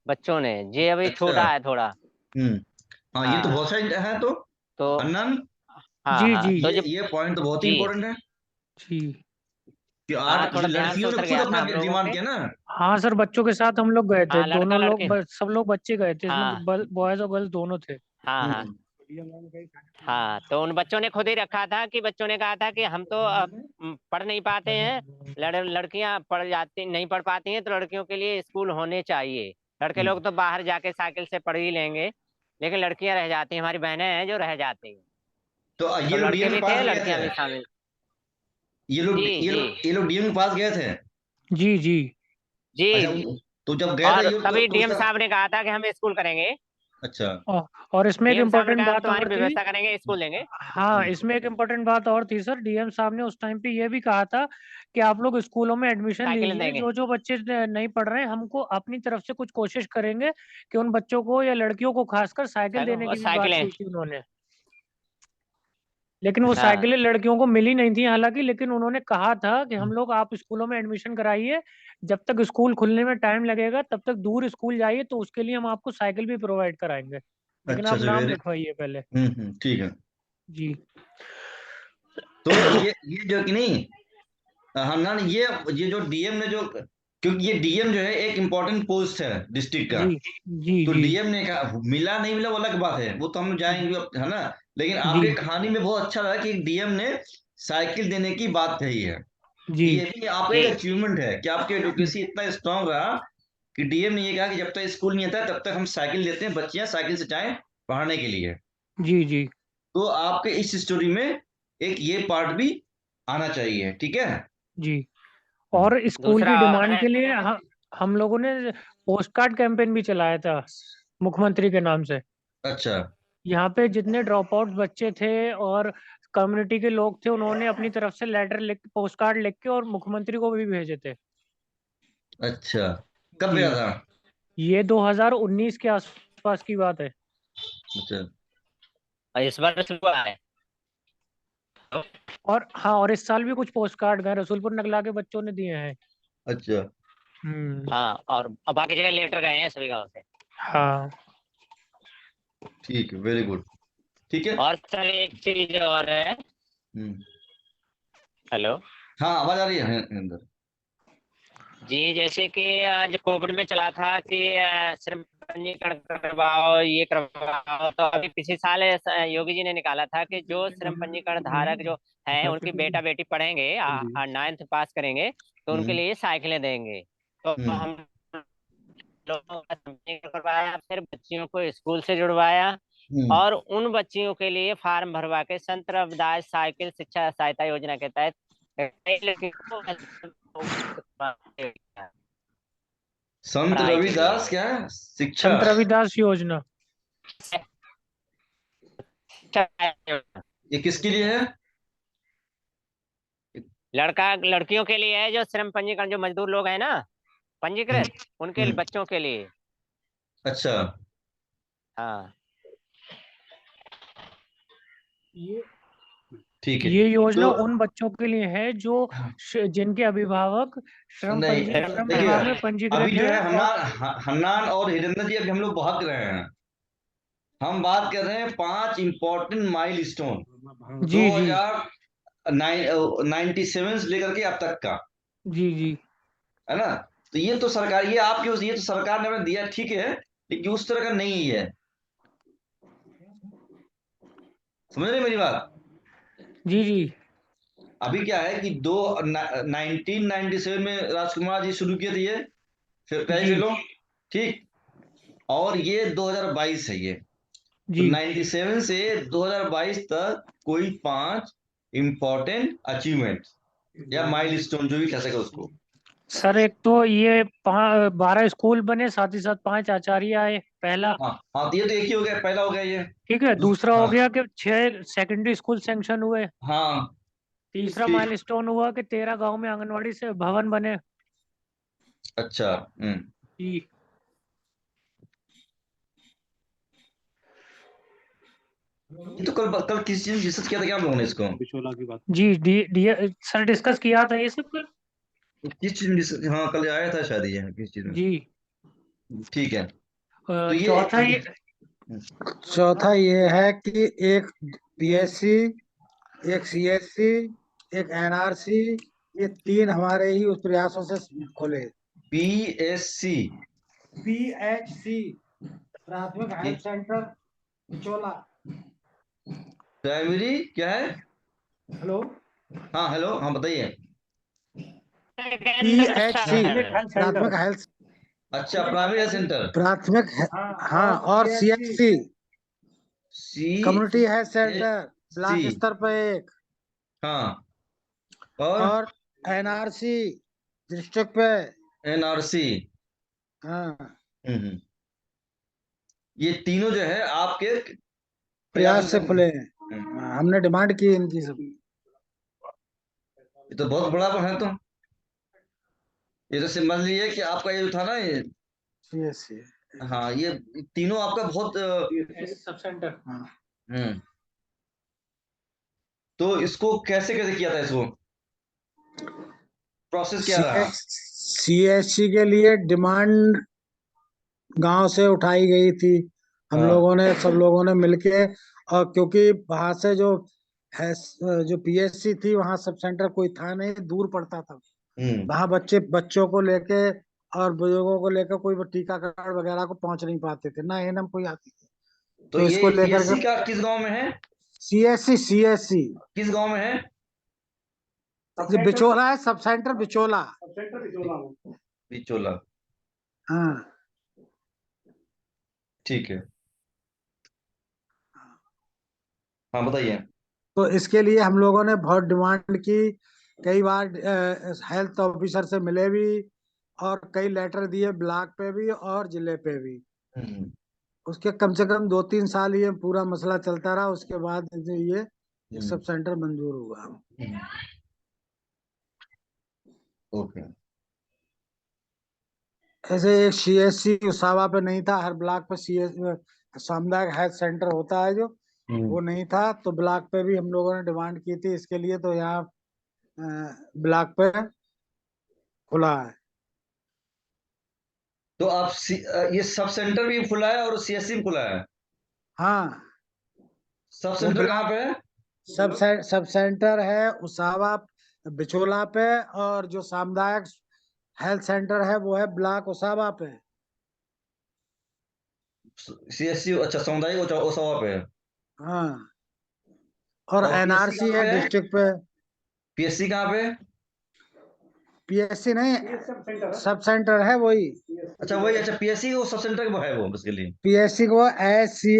बच्चों ने। ये अभी अच्छा। छोटा है थोड़ा। हम्म। हाँ, ये तो हाँ। बहुत सारी है तो। तो अन्नन, हाँ जी हाँ, जी तो जो ये पॉइंट तो बहुत ही जी इंपॉर्टेंट है जी। कि हाँ, 8 थोड़ा ध्यान से लड़कियों ने उतर खुद गया अपना था हम लोगों डिमांड के। किया ना। हाँ सर, बच्चों के साथ हम लोग गए थे। हाँ, लड़का दोनों लोग लड़के। सब लोग बच्चे गए थे इसमें। हाँ बॉयज और गर्ल्स दोनों थे। हाँ हाँ हम्म। हाँ। तो उन बच्चों ने खुद ही रखा था कि बच्चों ने कहा था कि हम तो पढ़ नहीं पाते हैं। लड़कियां पढ़ जाती नहीं पढ़ पाती हैं, तो लड़कियों के लिए स्कूल होने चाहिए। लड़के हम्म। लोग तो बाहर जाके साइकिल से पढ़ ही लेंगे, लेकिन लड़कियां रह जाती हैं। हमारी बहनें हैं जो रह जाती हैं। तो तो ये लोग लड़के डीएम के भी थे, पास गए थे? लड़कियां भी शामिल। ये लोग जी ये जी लोग ये लोग डीएम के पास गए थे? जी जी। जी। अच्छा, तो जब गए थे और ये तभी तो डीएम उसका। साहब ने कहा था कि हम स्कूल करेंगे। अच्छा। और इसमें एक डीएम साहब ने इम्पोर्टेंट कहा हम बात तुम्हारी और थी। व्यवस्था करेंगे, स्कूल देंगे। हाँ, इसमें एक इम्पोर्टेंट बात और थी सर। डीएम साहब ने उस टाइम पे ये भी कहा था कि आप लोग स्कूलों में एडमिशन साइकिलें लीजिए। देंगे। जो जो बच्चे नहीं पढ़ रहे हैं, हमको अपनी तरफ से कुछ कोशिश करेंगे कि उन बच्चों को या लड़कियों को खासकर साइकिल देने और की भी बात साइकिलें। की थी उन्होंने। लेकिन वो हाँ साइकिलें लड़कियों को मिली नहीं थी हालांकि। लेकिन उन्होंने कहा था कि हम लोग आप स्कूलों में एडमिशन कराइए, जब तक स्कूल खुलने में टाइम लगेगा तब तक दूर स्कूल जाइए, तो उसके लिए हम आपको साइकिल भी प्रोवाइड कराएंगे। लेकिन अच्छा आप अच्छा, नाम वेरी। लिखवाइए पहले। ठीक है। जी तो ये जो कि नहीं, हाँ ना, ये जो डीएम ने जो, क्योंकि ये डीएम जो है एक इम्पोर्टेंट पोस्ट है डिस्ट्रिक्ट का। जी जी तो जी डीएम ने कहा, मिला नहीं मिला वो अलग बात है, वो तो हम जाएंगे है ना। लेकिन जी आपके कहानी में बहुत अच्छा लगा कि डीएम ने साइकिल देने की बात कही है। जी ये भी आपका जी एक अचीवमेंट है कि आपके एडवोकेसी इतना स्ट्रांग रहा कि डीएम ने ये कहा कि जब तक स्कूल नहीं आता तब तक हम साइकिल देते हैं, बच्चियां साइकिल से जाएं पढ़ने के लिए। जी जी तो आपके इस स्टोरी में एक ये पार्ट भी आना चाहिए, ठीक है? जी। हम्म। और स्कूल दूसरा की और डिमांड है। के लिए हम लोगों ने पोस्ट कार्ड कैंपेन भी चलाया था मुख्यमंत्री के नाम से। अच्छा। यहाँ पे जितने ड्रॉप आउट बच्चे थे और कम्युनिटी के लोग थे, उन्होंने अपनी तरफ से लेटर लिख, पोस्ट कार्ड लिख के और मुख्यमंत्री को भी भेजे थे। अच्छा, कब जी। गया था? ये 2019 के आसपास की बात है। अच्छा। और इस बार हुआ है। और हाँ, और इस साल भी कुछ पोस्ट कार्ड गए रसूलपुर नगला के बच्चों ने दिए हैं। अच्छा। हम्म। हाँ, और बाकी जगह लेटर गए हैं सभी गाँव से। हाँ ठीक है, वेरी गुड। ठीक है। और सर एक चीज और है। हम्म। हेलो। हाँ, आवाज आ रही है अंदर। जी, जैसे कि आज कोविड में चला था कि सिर्फ पंजीकरण करवाओ, ये करवाओ। तो अभी पिछले साल योगी जी ने निकाला था कि जो श्रम पंजीकरण धारक जो है उनके बेटा बेटी पढ़ेंगे 9th पास करेंगे तो उनके लिए साइकिलें देंगे। तो हम लोगों का पंजीकरण करवाया, फिर बच्चियों को स्कूल से जुड़वाया और उन बच्चियों के लिए फार्म भरवा के संत रविदास साइकिल शिक्षा सहायता योजना के तहत कई लड़कियों को संत पढ़ाई के रविदास लिए। क्या है? शिक्षा संत रविदास योजना। ये किसके लिए है? लड़कियों के लिए है, जो श्रम पंजीकरण, जो मजदूर लोग हैं ना पंजीकृत, उनके बच्चों के लिए। अच्छा, हाँ, ठीक है। ये योजना तो उन बच्चों के लिए है जो जिनके अभिभावक श्रम नहीं, विभाग देखिए में पंजीकृत अभी जो है। है हन्नान और हिरेंद्र जी, अभी हम लोग बहक रहे हैं। हम बात कर रहे हैं 5 इंपॉर्टेंट माइलस्टोन जी जी 2097 से लेकर के अब तक का, जी जी है ना। तो ये तो सरकार, ये तो सरकार ने हमें दिया, ठीक है, लेकिन उस तरह का नहीं है। समझ रहे मेरी बात? जी जी अभी क्या है कि 1997 में राजकुमार जी शुरू किए थे ये, फिर पहले जी फेलो, ठीक, और ये 2022 है ये। तो जी 97 से 2022 तक कोई 5 इंपॉर्टेंट अचीवमेंट या माइलस्टोन, जो भी कह सके उसको। सर, एक तो ये 12 स्कूल बने, साथ ही साथ 5 आचार्य आए, पहला। हाँ हाँ, तो ये तो एक ही हो गया, पहला हो गया ये। ठीक है, दूसरा हो हाँ गया कि 6 सेकेंडरी स्कूल सैंक्शन हुए। हाँ, तीसरा ठीक, माइलस्टोन हुआ कि 13 गांव में आंगनवाड़ी से भवन बने। अच्छा। जी ये तो कल कल किसी चीज डिस्कस किया था क्या हम लोगों ने इसको? जी सर, डिस्कस किया था ये सब कल। किस चीज में हाँ, कल आया था शायद ये, किस चीज में? जी ठीक है। तो ये चौथा ये है कि एक पीएससी, एक सीएससी, एक एनआरसी, ये 3 हमारे ही उस प्रयासों से खुले। PSC, पीएचसी, प्राथमिक हेल्थ सेंटर बिचौला। प्राइमरी क्या है? हेलो, हाँ हेलो, हाँ बताइए। पीएचसी, प्राथमिक हेल्थ, अच्छा, प्राइमरी हेल्थ सेंटर। प्राथमिक हाँ, और CHC, community health centre block CHC, स्तर पर एक, हाँ, और एनआरसी डिस्ट्रिक्ट पे। NRC। हाँ, ये तीनों जो है आपके प्रयास से खुले हैं। ये हमने डिमांड की इनकी सब। तो बहुत बड़ा है। तो ये तो समझ लीजिए कि आपका ये जो था ना, ये सीएचसी, हाँ, ये तीनों आपका बहुत सब सेंटर। हाँ, तो इसको कैसे कैसे किया था, इसको प्रोसेस क्या रहा? सीएचसी के लिए डिमांड गांव से उठाई गई थी। हम लोगों ने, सब लोगों ने मिलके, और क्योंकि वहां से जो है, जो पीएचसी थी, वहां सब सेंटर कोई था नहीं, दूर पड़ता था। वहां बच्चों को लेके और बुजुर्गों को लेकर कोई टीकाकरण वगैरह को पहुंच नहीं पाते थे, ना एनएम कोई आती थी। तो तो ये इसको लेकर PSC का किस गांव में है? सीएचसी किस गांव में है? जो बिचौला है, सब सेंटर बिचौला। बिचोला, हाँ, ठीक है। हाँ बताइए। तो इसके लिए हम लोगों ने बहुत डिमांड की, कई बार हेल्थ ऑफिसर से मिले भी, और कई लेटर दिए ब्लॉक पे भी और जिले पे भी। उसके कम से कम 2-3 साल ये पूरा मसला चलता रहा, उसके बाद ये सब सेंटर मंजूर हुआ। ओके। ऐसे एक सीएससी उसावा पे नहीं था, हर ब्लॉक पे सामुदायिक हेल्थ सेंटर होता है जो, वो नहीं था, तो ब्लॉक पे भी हम लोगों ने डिमांड की थी इसके लिए, तो यहाँ ब्लॉक पे खुला है। तो आप ये सब सेंटर भी खुला है और CSC भी खुला है? हाँ, सब सेंटर कहाँ पे है? सब सेंटर है उसावा बिचोला पे, और जो सामुदायिक हेल्थ सेंटर है वो है ब्लॉक उसावा पे। CSC, अच्छा सामुदायिक ओसावा पे है। हाँ, और और PSC एनआरसी कहाँ है पे है? डिस्ट्रिक्ट पे। PSC कहाँ पे है? पीएससी नहीं, ये सब सेंटर है। सब सेंटर है वही। अच्छा वही, अच्छा PSC वो सब सेंटर वो है वो बेसिकली। पीएससी को ऐसी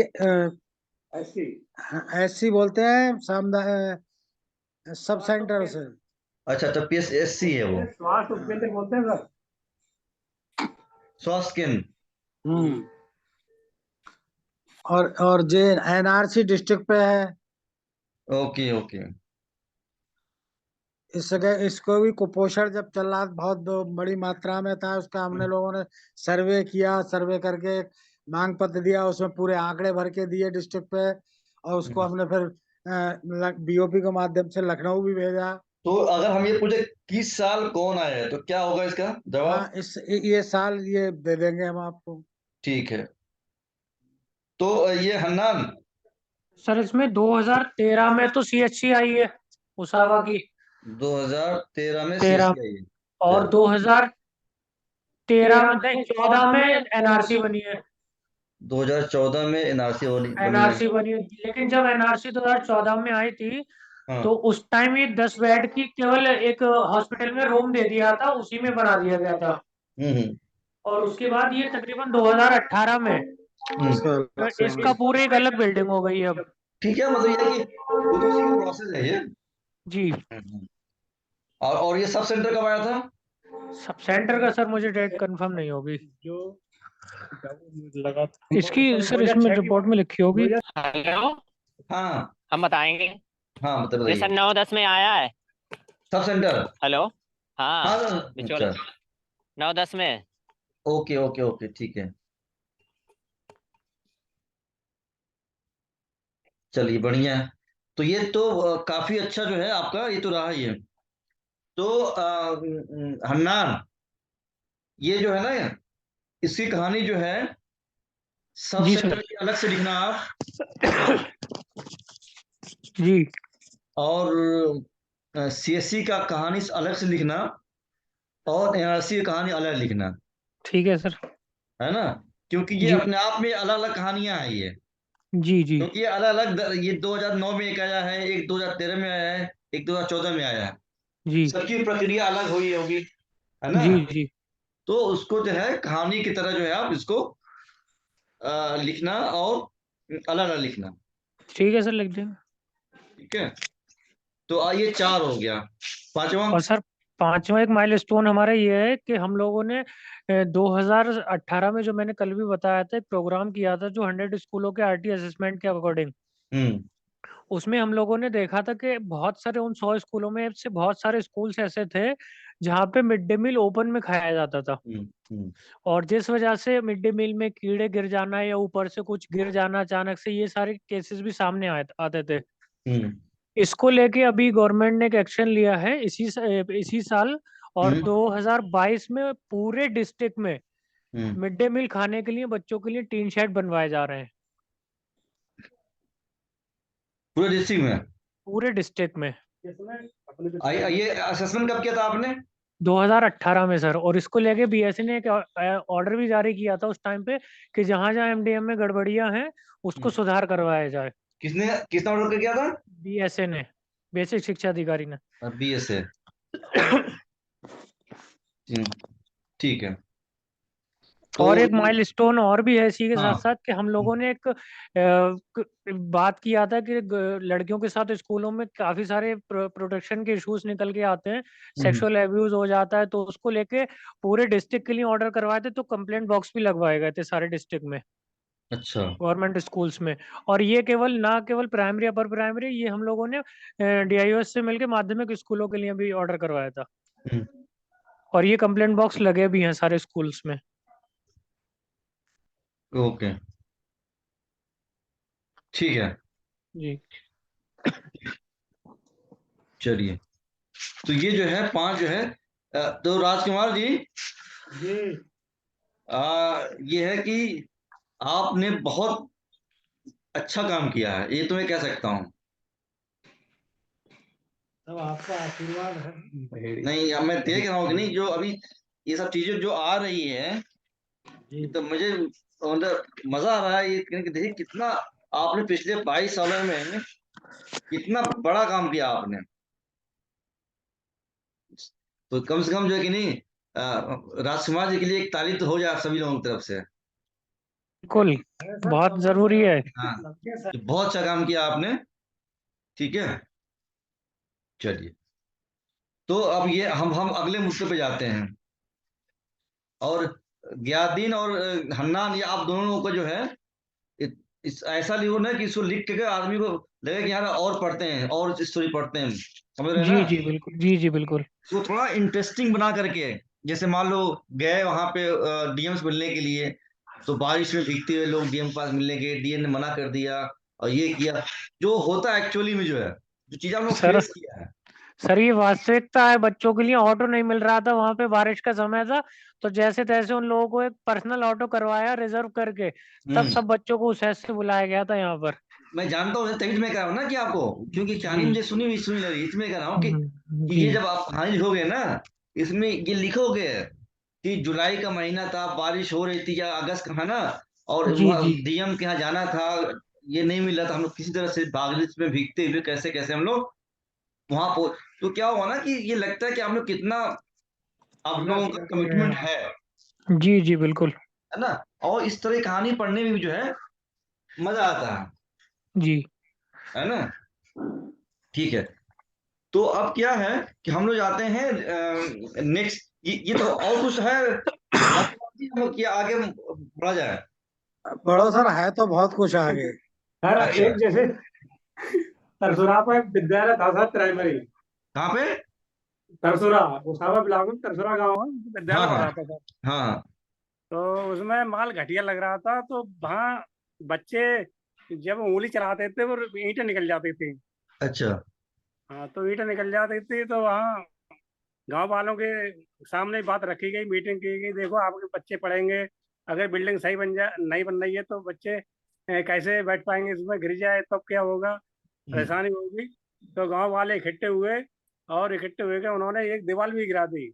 एससी बोलते हैं, सब सेंटर से। अच्छा अच्छा PSC है वो, स्वास्थ्य उपकेंद्र बोलते हैं सर। स्वास्थ्य केंद्र। हम्म। और जे एनआरसी डिस्ट्रिक्ट पे है। Okay okay. इस जगह इसको भी कुपोषण जब चल रहा बहुत बड़ी मात्रा में था, उसका हमने लोगों ने सर्वे किया, सर्वे करके एक मांग पत्र दिया, उसमें पूरे आंकड़े भर के दिए डिस्ट्रिक्ट पे, और उसको हमने फिर बीओपी के माध्यम से लखनऊ भी भेजा। तो अगर हम ये पूछे किस साल कौन आया है तो क्या होगा इसका हाँ, जवाब? ये साल ये दे देंगे हम आपको। ठीक है। तो ये हन्नान, सर इसमें 2013 में तो CHC आई है उसावा की। 2013 में 13, CSC आई है। और अच्छा, 2013 में नहीं 14 में NRC बनी है। 2014 में NRC बनी है। NRC बनी है, लेकिन जब NRC 2014 में आई थी हाँ। तो उस टाइम ये 10 बेड की केवल एक हॉस्पिटल में रूम दे दिया था, उसी में बना दिया गया था। हम्म। और उसके बाद ये तकरीबन 2018 में इसका अलग से इसका पूरे एक अलग बिल्डिंग हो गई है अब। ठीक है, मतलब ये है कि वो तो उसी का प्रोसेस है ये। जी। और ये सब सेंटर कब आया था? सब सेंटर का सर मुझे डेट कंफर्म नहीं होगी। जो लगा इसकी सर इसमें रिपोर्ट में लिखी होगी। हेलो, हाँ हम बताएंगे। हाँ, ये बताइए। सर 9-10 में आया है। Sub centre. हेलो, हाँ हाँ, अच्छा। बिचौलिया 9-10 में। ओके ओके ओके, ठीक है। चलिए बढ़िया है। तो ये तो काफी अच्छा जो है आपका ये तो रहा ये। तो हन्नान, ये जो है ना, इसकी कहानी जो है सब जी सेंटर सर। की अलग से लिखना आप, जी और CSC का कहानी अलग से लिखना, और NRC की कहानी अलग लिखना, ठीक है सर। है ना? क्योंकि ये जी अपने आप में अलग अलग कहानियां हैं ये। जी जी क्योंकि ये अलग अलग, ये 2009 में एक आया है, एक 2013 में आया है, एक 2014 में आया है। जी सबकी प्रक्रिया अलग हुई होगी, है ना? जी जी तो उसको जो है कहानी की तरह जो है आप इसको लिखना, और अलग अलग लिखना। ठीक है सर, लिख देंगे। ठीक है। तो ये 4 हो गया। पांचवा? और सर पांचवा एक माइलस्टोन हमारा ये है कि हम लोगों ने 2018 में, जो मैंने कल भी बताया था, एक प्रोग्राम किया था जो 100 स्कूलों के RT असेसमेंट के अकॉर्डिंग। हम्म उसमें हम लोगों ने देखा था कि बहुत सारे उन 100 स्कूलों में से बहुत सारे स्कूल्स ऐसे थे जहाँ पे मिड डे मील ओपन में खाया जाता था। हम्म हम्म और जिस वजह से मिड डे मील में कीड़े गिर जाना या ऊपर से कुछ गिर जाना अचानक से, ये सारे केसेस भी सामने आते थे। हम्म इसको लेके अभी गवर्नमेंट ने एक एक्शन लिया है इसी साल। और हम्म 2022 में पूरे डिस्ट्रिक्ट में हम्म। मिड डे मील खाने के लिए बच्चों के लिए टीन शेड बनवाए जा रहे हैं। पूरे डिस्ट्रिक्ट में? पूरे डिस्ट्रिक्ट में इसमें अपने ये असेसमेंट कब किया था आपने? 2018 में सर। और इसको लेके BSE ने एक ऑर्डर भी जारी किया था उस टाइम पे कि जहां जहां MDM में गड़बड़ियां हैं उसको हम्म। सुधार करवाया जाए। किसने ऑर्डर किया था? BSE ने, बेसिक शिक्षा अधिकारी ने। BSA। ठीक है। तो और एक माइलस्टोन और भी है इसी के साथ हाँ। साथ कि हम लोगों ने एक बात किया था कि लड़कियों के साथ स्कूलों में काफी सारे प्रोटेक्शन के इश्यूज निकल के आते हैं, हम्म, सेक्सुअल एब्यूज हो जाता है, तो उसको लेके पूरे डिस्ट्रिक्ट के लिए ऑर्डर करवाए थे, तो कंप्लेंट बॉक्स भी लगवाए गए थे सारे डिस्ट्रिक्ट में, अच्छा। गवर्नमेंट स्कूल्स में। और ये केवल प्राइमरी अपर प्राइमरी, ये हम लोगों ने DIOS से मिलकर माध्यमिक स्कूलों के लिए भी ऑर्डर करवाया था। हम्म, और ये कंप्लेंट बॉक्स लगे भी हैं सारे स्कूल्स में। ओके, ठीक है। जी चलिए, तो ये जो है 5 जो है तो राजकुमार जी, जी ये है कि आपने बहुत अच्छा काम किया है, ये तो मैं कह सकता हूँ। सब आपका आशीर्वाद है। नहीं, अब मैं देख रहा हूँ कि नहीं, जो अभी ये सब चीजें जो आ रही है, जी तो मुझे मतलब मजा आ रहा है ये देखिए कितना आपने पिछले 22 सालों में कितना बड़ा काम किया आपने। तो कम से कम जो है कि नहीं राजकुमार जी के लिए एक तारीफ तो हो जाए आप सभी लोगों की तरफ से। बिल्कुल, बहुत जरूरी है। हाँ, तो बहुत अच्छा काम किया आपने। ठीक है, चलिए। तो अब ये हम अगले मुद्दे पे जाते हैं। और गयादीन और हन्नान, ये आप दोनों लोगों का जो है इस ऐसा लिखो ना कि इसको लिख के आदमी को लगे कि यार और पढ़ते हैं और स्टोरी पढ़ते हैं, समझ रहे हैं जी ना। जी बिल्कुल, जी जी बिल्कुल। इसको थोड़ा इंटरेस्टिंग बना करके, जैसे मान लो गए वहां पे डीएम से मिलने के लिए, तो बारिश में भीगते हुए लोग डीएम के पास मिलने के, डीएम ने मना कर दिया और ये किया, जो होता है एक्चुअली में, जो है जो चीज हम लोग सर फेस किया है। सर ये वास्तविकता है, बच्चों के लिए ऑटो नहीं मिल रहा था, वहां पे बारिश का समय था, तो जैसे तैसे उन लोगों को एक पर्सनल ऑटो करवाया रिजर्व करके, तब हम्म सब बच्चों को उस ऐसे बुलाया गया था यहाँ पर। मैं जानता हूँ, तभी तो मैं कह रहा हूँ ना कि आपको, क्योंकि कहानी जी। मुझे सुनी लगी, इसमें कह रहा हूँ कि जी ये जब आप कहानी लिखोगे ना, इसमें ये लिखोगे कि जुलाई का महीना था, बारिश हो रही थी, या अगस्त का है ना, और जी वहाँ जी डीएम के यहाँ जाना था, ये नहीं मिला था, हम लोग किसी तरह से बारिश में भीगते हुए कैसे कैसे हम लोग वहां पहुंच। तो क्या हुआ ना कि ये लगता है कि हम लोग कितना, आप लोगों का कमिटमेंट जी जी बिल्कुल। है ना। और इस तरह की कहानी पढ़ने में भी जो है मजा आता जी है ना। ठीक है, तो अब क्या है कि हम लोग जाते हैं नेक्स्ट, ये तो और कुछ है हम लोग कि आगे बढ़ा जाए। बड़ो सर है तो बहुत कुछ आगे। सर अच्छा, एक जैसे तरसुरा पर एक विद्यालय था सर, प्राइमरी। कहाँ पे? तरसुरा, उसामा बिलाकुल तरसुरा गाँव है, हाँ विद्यालय हाँ पढ़ाता था। हाँ। तो उसमें माल घटिया लग रहा था, तो वहाँ बच्चे जब उंगली चलाते थे वो ईंटें निकल जाती थी। अच्छा। हाँ, तो ईंटें निकल जाती थी, तो वहाँ गांव वालों के सामने बात रखी गई, मीटिंग की गई, देखो आपके बच्चे पढ़ेंगे, अगर बिल्डिंग सही बन जाए, नहीं बन रही है तो बच्चे कैसे बैठ पाएंगे, इसमें गिर जाए तब क्या होगा, हम्म, परेशानी होगी। तो गांव वाले इकट्ठे हुए, और इकट्ठे हुए के उन्होंने एक दीवार भी गिरा दी।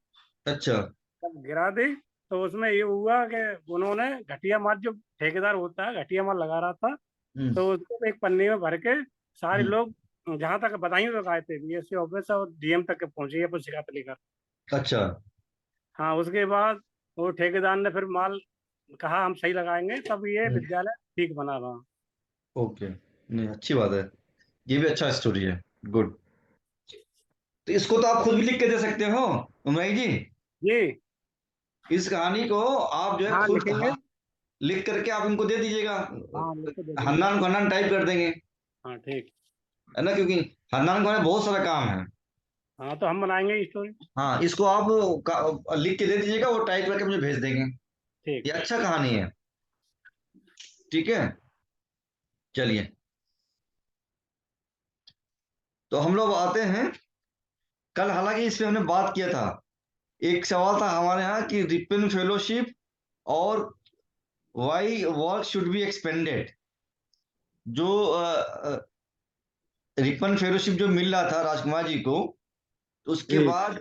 अच्छा। जब गिरा दी तो उसमें ये हुआ कि उन्होंने घटिया माल, जो ठेकेदार होता है घटिया माल लगा रहा था, हम्म तो उसको एक पन्नी में भर के सारे हम्म, लोग जहां तक बधाइयों तक आए थे, बीएससी ऑफिस और डीएम तक के पहुंचे अपन शिकायत लेकर। अच्छा। हाँ, उसके बाद वो ठेकेदार ने फिर माल कहा हम सही लगाएंगे, तब ये हम्म, विद्यालय ठीक बना रहा। ओके, नहीं अच्छी बात है, ये भी अच्छा स्टोरी है। गुड। तो इसको तो आप खुद भी लिख के दे सकते हो उमराई जी। जी। इस कहानी को आप जो है हाँ खुद लिखेंगे। लिख करके आप इनको दे दीजिएगा, हाँ लिख के दे देंगे। हन्नान को हन्नान टाइप कर देंगे, हाँ ठीक। है ना, क्योंकि हन्नान को है बहुत सारा काम है। हाँ तो हम बनाएंगे स्टोरी। हाँ, इसको आप लिख के दे दीजिएगा, वो टाइप करके मुझे भेज देंगे। ठीक। ये अच्छा कहानी है। ठीक है, चलिए। तो हम लोग आते हैं, कल हालांकि इस पे हमने बात किया था, एक सवाल था हमारे यहाँ कि रिपन फेलोशिप और why work should be expanded. जो रिपन फेलोशिप जो मिल रहा था राजकुमार जी को, तो उसके जी बाद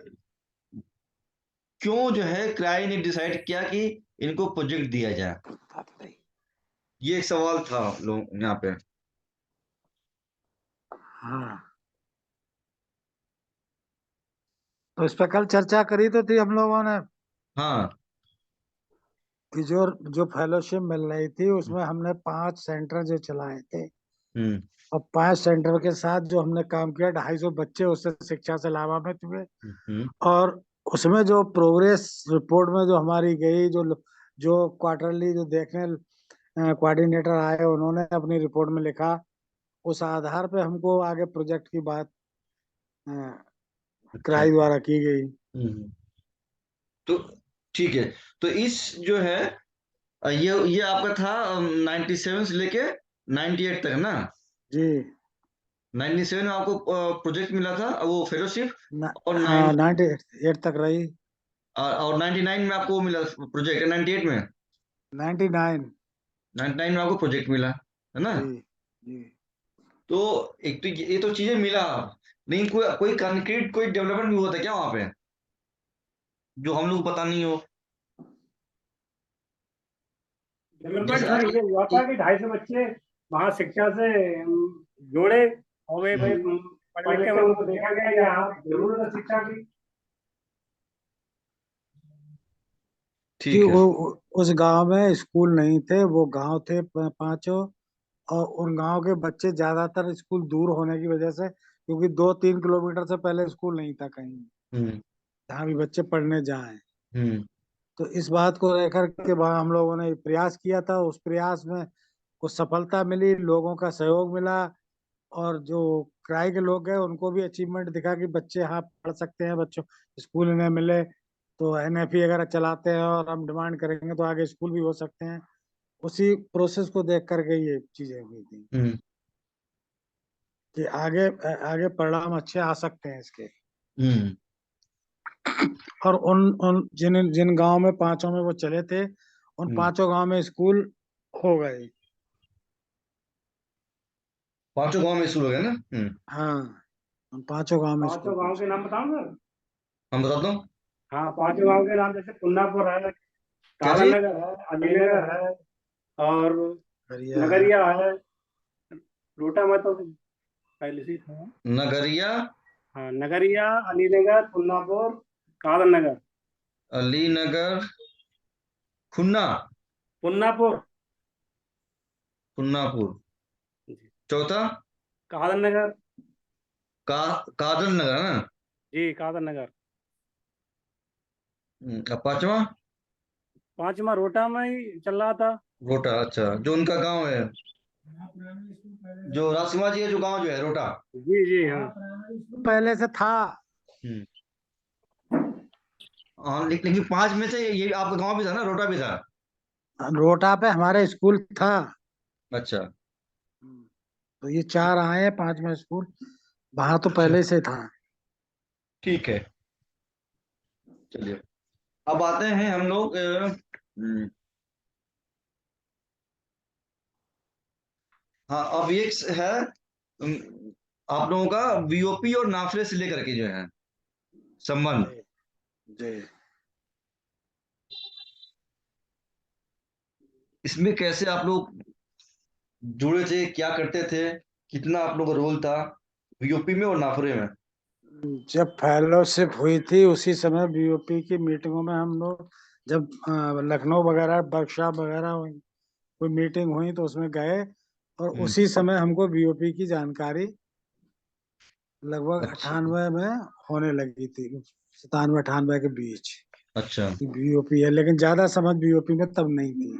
क्यों जो है क्राई ने डिसाइड किया कि इनको प्रोजेक्ट दिया जाए, ये एक सवाल था लोग यहाँ पे। हाँ, तो इस पे कल चर्चा करी तो थी हम लोगों ने हाँ। कि जो जो फेलोशिप मिल रही थी उसमें हमने 5 सेंटर जो चलाए थे, हम्म और 5 सेंटर के साथ जो हमने काम किया, 250 बच्चे उससे शिक्षा से लाभान्वित हुए। हम्म और उसमें जो प्रोग्रेस रिपोर्ट में जो हमारी गई, जो जो क्वार्टरली जो देखने कोऑर्डिनेटर आए, उन्होंने अपनी रिपोर्ट में लिखा, उस आधार पे हमको आगे प्रोजेक्ट की बात अच्छा। क्राई द्वारा की गई। हम्म तो ठीक है, तो इस जो है ये आपका था 97 से लेके 98 तक ना। जी 97 में आपको प्रोजेक्ट मिला था, वो फेलोशिप, और हाँ, 98 तक रही। और 99 में आपको मिला प्रोजेक्ट, 98 में, 99। 99 में आपको प्रोजेक्ट मिला, है ना। जी जी। तो एक तो ये तो चीजें मिला, लेकिन कोई कोई कंक्रीट कोई डेवलपमेंट भी होता है क्या वहां पे, जो हम लोग को पता नहीं हो? डेवलपमेंट सर ये हुआ था कि 250 बच्चे वहाँ शिक्षा से जोड़े और वे भाई पढ़ लिख के उनको देखा गया कि हाँ जरूरत है शिक्षा की। कि ठीक है। उस गांव में स्कूल नहीं थे, वो गांव थे पांचों, और उन गांव के बच्चे ज्यादातर स्कूल दूर होने की वजह से, क्योंकि 2-3 किलोमीटर से पहले स्कूल नहीं था कहीं हम्म जहाँ भी बच्चे पढ़ने जाएं। हम्म तो इस बात को लेकर के वहाँ हम लोगों ने प्रयास किया था, उस प्रयास में कुछ सफलता मिली, लोगों का सहयोग मिला, और जो किराए के लोग हैं उनको भी अचीवमेंट दिखा कि बच्चे हाँ पढ़ सकते हैं, बच्चों स्कूल इन्हें मिले तो एनएफई अगर चलाते हैं और हम डिमांड करेंगे तो आगे स्कूल भी हो सकते हैं। उसी प्रोसेस को देख करके ये चीजें हुई थी हम्म कि आगे आगे परिणाम अच्छे आ सकते हैं इसके। हम्म और उन उन जिन जिन गांव में पांचों में वो चले थे, उन हम्म। पांचों गांव में स्कूल हो गए। पांचों गांव में स्कूल हो गया ना। हाँ, उन पांचों गांव में पांचों स्कूल गाँव के नाम बताऊं सर? हम बताता हूँ। हाँ, पांचों गाँव के नाम जैसे पुन्नापुर है, क्या जी? कालानगर है, अलीनगर है और बढ़िया है। नगरिया है। रोटा में तो पहले से ही था। नगरिया, हाँ, नगरिया, अलीनगर, पुन्नापुर, कालानगर। अलीनगर, खुन्ना, पुन्नापुर। पुन्नापुर। चौथा कालानगर। का कादर नगर है ना। जी, कालानगर। अब पांचवा पांचवा रोटा में ही चल रहा था। रोटा। अच्छा, जो उनका गांव है, जो राजकुमार जी है, जो गांव जो है रोटा। जी जी हाँ। पहले से था। हम्म हाँ, लेकिन पांच में से ये आपका गांव भी था ना, रोटा भी था। रोटा पे हमारा स्कूल था। अच्छा तो ये चार आए हैं, पांचवा स्कूल वहां तो अच्छा, पहले से था। ठीक है। चलिए, अब आते हैं हम लोग हाँ, अब ये है आप लोगों का बीओपी और नाफरे से लेकर के जो है संबंध। जी जी। इसमें कैसे आप लोग जुड़े थे, क्या करते थे, कितना आप लोगों का रोल था बीओपी में और नाफरे में? जब फेलोशिप हुई थी उसी समय बीओपी की मीटिंगों में हम लोग, जब लखनऊ वगैरह वर्कशॉप वगैरह हुई, कोई मीटिंग हुई तो उसमें गए, और हम्म, उसी समय हमको बीओपी की जानकारी लगभग अच्छा 98 में होने लगी थी, 97-98 के बीच अच्छा बीओपी है, लेकिन ज्यादा समझ बीओपी में तब नहीं थी।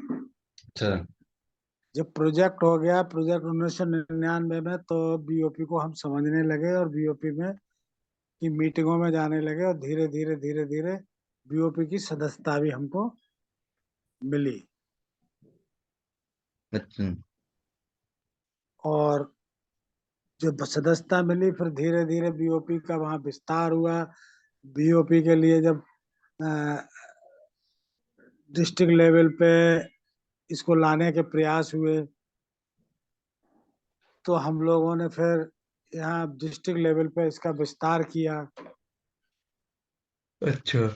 अच्छा। जब प्रोजेक्ट हो गया, प्रोजेक्ट 1999 में, तो बीओपी को हम समझने लगे और बीओपी में की मीटिंगों में जाने लगे, और धीरे धीरे धीरे धीरे बीओपी की सदस्यता भी हमको मिली। अच्छा और जब सदस्यता मिली फिर धीरे धीरे बीओपी का वहाँ विस्तार हुआ। बीओपी के लिए जब डिस्ट्रिक्ट लेवल पे इसको लाने के प्रयास हुए, तो हम लोगों ने फिर यहाँ डिस्ट्रिक्ट लेवल पे इसका विस्तार किया। अच्छा,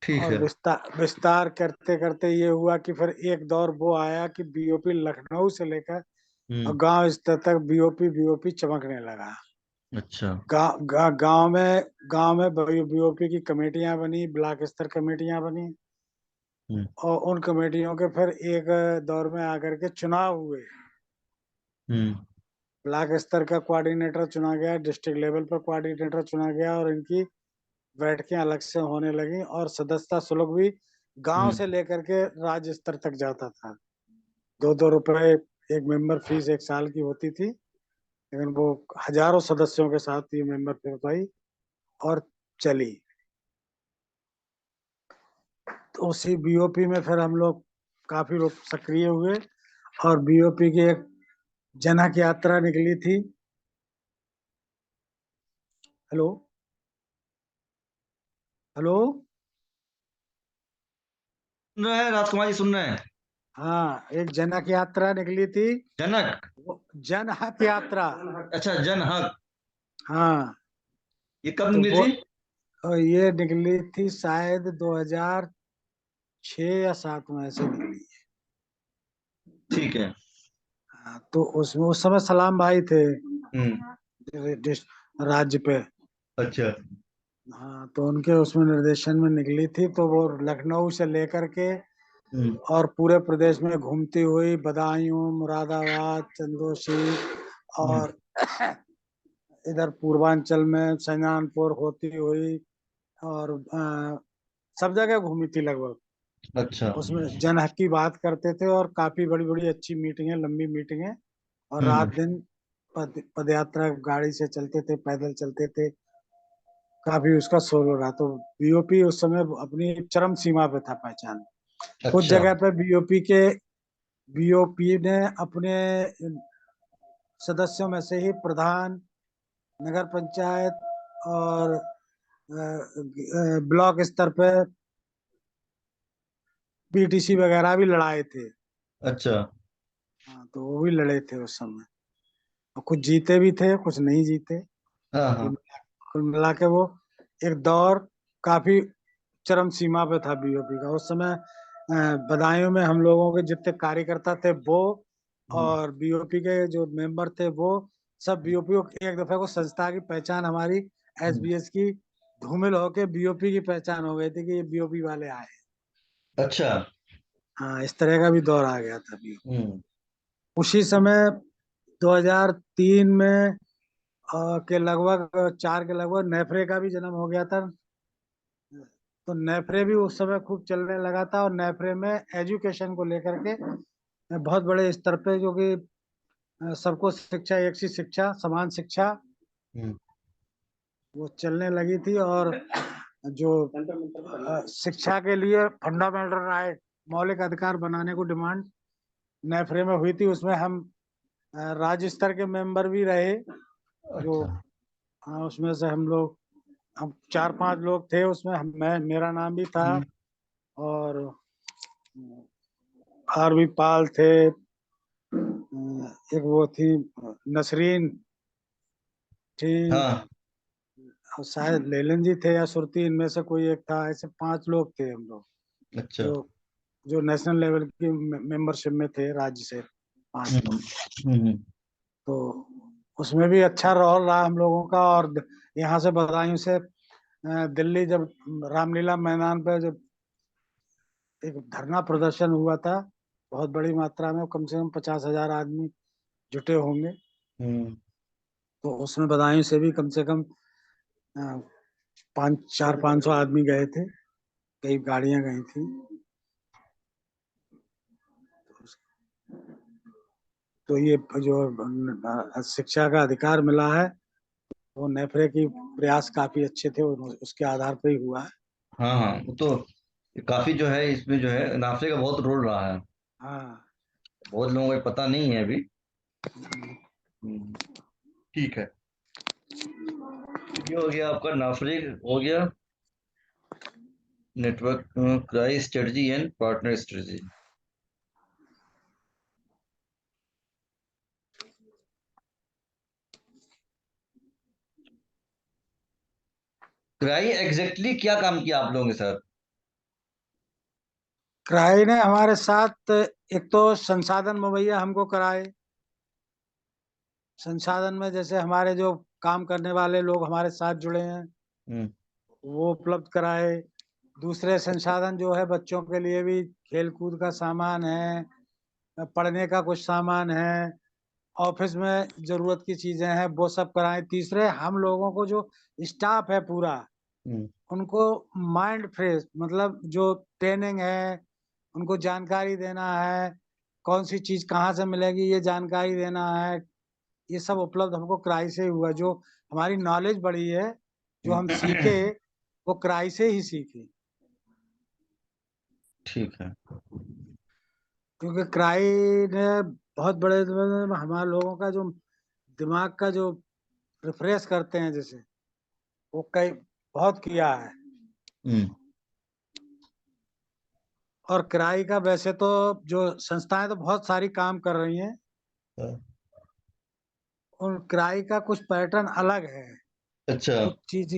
ठीक और है। विस्तार विस्तार करते करते ये हुआ कि फिर एक दौर वो आया कि बीओपी लखनऊ से लेकर और हम्म गांव स्तर तक बीओपी बीओपी चमकने लगा। अच्छा गांव में बीओपी की कमेटियां बनी, ब्लॉक स्तर कमेटियां बनी, हम्म और उन कमेटियों के फिर एक दौर में आकर के चुनाव हुए। हम्म ब्लॉक स्तर का कोऑर्डिनेटर चुना गया, डिस्ट्रिक्ट लेवल पर कोऑर्डिनेटर चुना गया, और इनकी बैठकें अलग से होने लगी, और सदस्यता शुल्क भी गांव हम्म से लेकर के राज्य स्तर तक जाता था। 2-2 रुपए एक मेंबर फीस एक साल की होती थी, लेकिन वो हजारों सदस्यों के साथ ये मेंबर फीस पाई और चली। तो उसी बीओपी में फिर हम लोग काफी लोग सक्रिय हुए, और बीओपी की एक जनक यात्रा निकली थी। Hello hello. सुन रहे हैं राजकुमार जी, सुन रहे हैं? हाँ, एक जनक यात्रा निकली थी। जनक, जनहक यात्रा। अच्छा, जनहक। हाँ, ये कब तो निकली वो थी? ये निकली थी शायद 2006 या 2007 में ऐसे निकली। ठीक है। तो उसमें उस समय सलाम भाई थे राज्य पे। अच्छा। हाँ, तो उनके उसमें निर्देशन में निकली थी, तो वो लखनऊ से लेकर के और पूरे प्रदेश में घूमती हुई बदायूं, मुरादाबाद, चंदोशी और इधर पूर्वांचल में शाहजहांपुर होती हुई और सब जगह घूमी थी लगभग। अच्छा। उसमें जनहक की बात करते थे और काफी बड़ी बड़ी अच्छी मीटिंगें, लंबी मीटिंगें, और रात दिन पदयात्रा गाड़ी से चलते थे, पैदल चलते थे। काफी उसका शोर हो रहा, तो बीओपी उस समय अपनी चरम सीमा पे था पहचान। कुछ अच्छा। जगह पे बीओपी ने अपने सदस्यों में से ही प्रधान, नगर पंचायत और ब्लॉक स्तर पे पीटीसी वगैरह भी लड़ाए थे। अच्छा। हाँ, तो वो भी लड़े थे उस समय, और कुछ जीते भी थे, कुछ नहीं जीते। हाँ हाँ। कुल मिला के वो एक दौर काफी चरम सीमा पे था बीओपी का उस समय। बदायूं में हम लोगों के जितने कार्यकर्ता थे वो, और बीओपी के जो मेंबर थे वो, सब बीओपी को एक दफे को संस्था की पहचान हमारी एसबीएस की धूमिल होके बीओपी की पहचान हो गई थी कि ये बीओपी वाले आए। अच्छा। हाँ, इस तरह का भी दौर आ गया था बीओपी। हम्म। उसी समय 2003 में के लगभग 4 के लगभग नेफ्रे का भी जन्म हो गया था। तो नेफ्रे भी उस समय खूब चलने लगा था, और नेफ्रे में एजुकेशन को लेकर के बहुत बड़े स्तर पे, जो कि सबको शिक्षा, एक सी शिक्षा, समान शिक्षा, हम्म। वो चलने लगी थी। और जो शिक्षा के लिए फंडामेंटल राइट, मौलिक अधिकार बनाने को डिमांड नेफ्रे में हुई थी। उसमें हम राज्य स्तर के मेंबर भी रहे। जो अच्छा। हाँ, उसमें से हम 4-5 लोग थे उसमें, मेरा नाम भी था, और आरवी पाल थे, एक वो थी नसरीन थी, हाँ। और शायद लेलन जी थे या सुरती, इनमें से कोई एक था। ऐसे 5 लोग थे हम लोग, अच्छा। जो जो नेशनल लेवल की मेंबरशिप में थे, राज्य से 5 लोग। तो उसमें भी अच्छा रोल रहा हम लोगों का। और यहाँ से बदायूं से दिल्ली, जब रामलीला मैदान पे जब एक धरना प्रदर्शन हुआ था, बहुत बड़ी मात्रा में, कम से कम 50,000 आदमी जुटे होंगे। तो उसमें बदायूं से भी कम से कम 500 आदमी गए थे, कई गाड़ियां गई थी। तो ये जो शिक्षा का अधिकार मिला है, वो नेफ्रे की प्रयास काफी अच्छे थे, उसके आधार पर ही हुआ है। हाँ हाँ, वो तो काफी जो है इसमें जो है नाफे का बहुत रोल रहा है। हाँ। बहुत लोगों को पता नहीं है अभी। ठीक है। ये हो गया आपका नाफरे, हो गया network cry strategy and partner strategy. Cry exactly क्या काम किया आप लोगों के साथ? क्राई ने हमारे साथ एक तो संसाधन मुहैया हमको कराए। संसाधन में जैसे हमारे जो काम करने वाले लोग हमारे साथ जुड़े हैं, हम्म। वो उपलब्ध कराए। दूसरे संसाधन जो है, बच्चों के लिए भी खेल कूद का सामान है, पढ़ने का कुछ सामान है, ऑफिस में जरूरत की चीजें हैं, वो सब कराएं। तीसरे, हम लोगों को जो स्टाफ है पूरा, हम्म। उनको माइंड फ्रेश, मतलब जो ट्रेनिंग है, उनको जानकारी देना है, कौन सी चीज कहाँ से मिलेगी ये जानकारी देना है। ये सब उपलब्ध हमको क्राई से ही हुआ। जो हमारी नॉलेज बढ़ी है, जो हम सीखे, वो क्राई से ही सीखे। ठीक है। क्योंकि क्राई ने बहुत बड़े हमारे लोगों का जो दिमाग का जो रिफ्रेश करते हैं, जैसे वो कई बहुत किया है। हम्म। और क्राई का वैसे तो जो संस्थाएं तो बहुत सारी काम कर रही हैं, और क्राई का कुछ पैटर्न अलग है। अच्छा।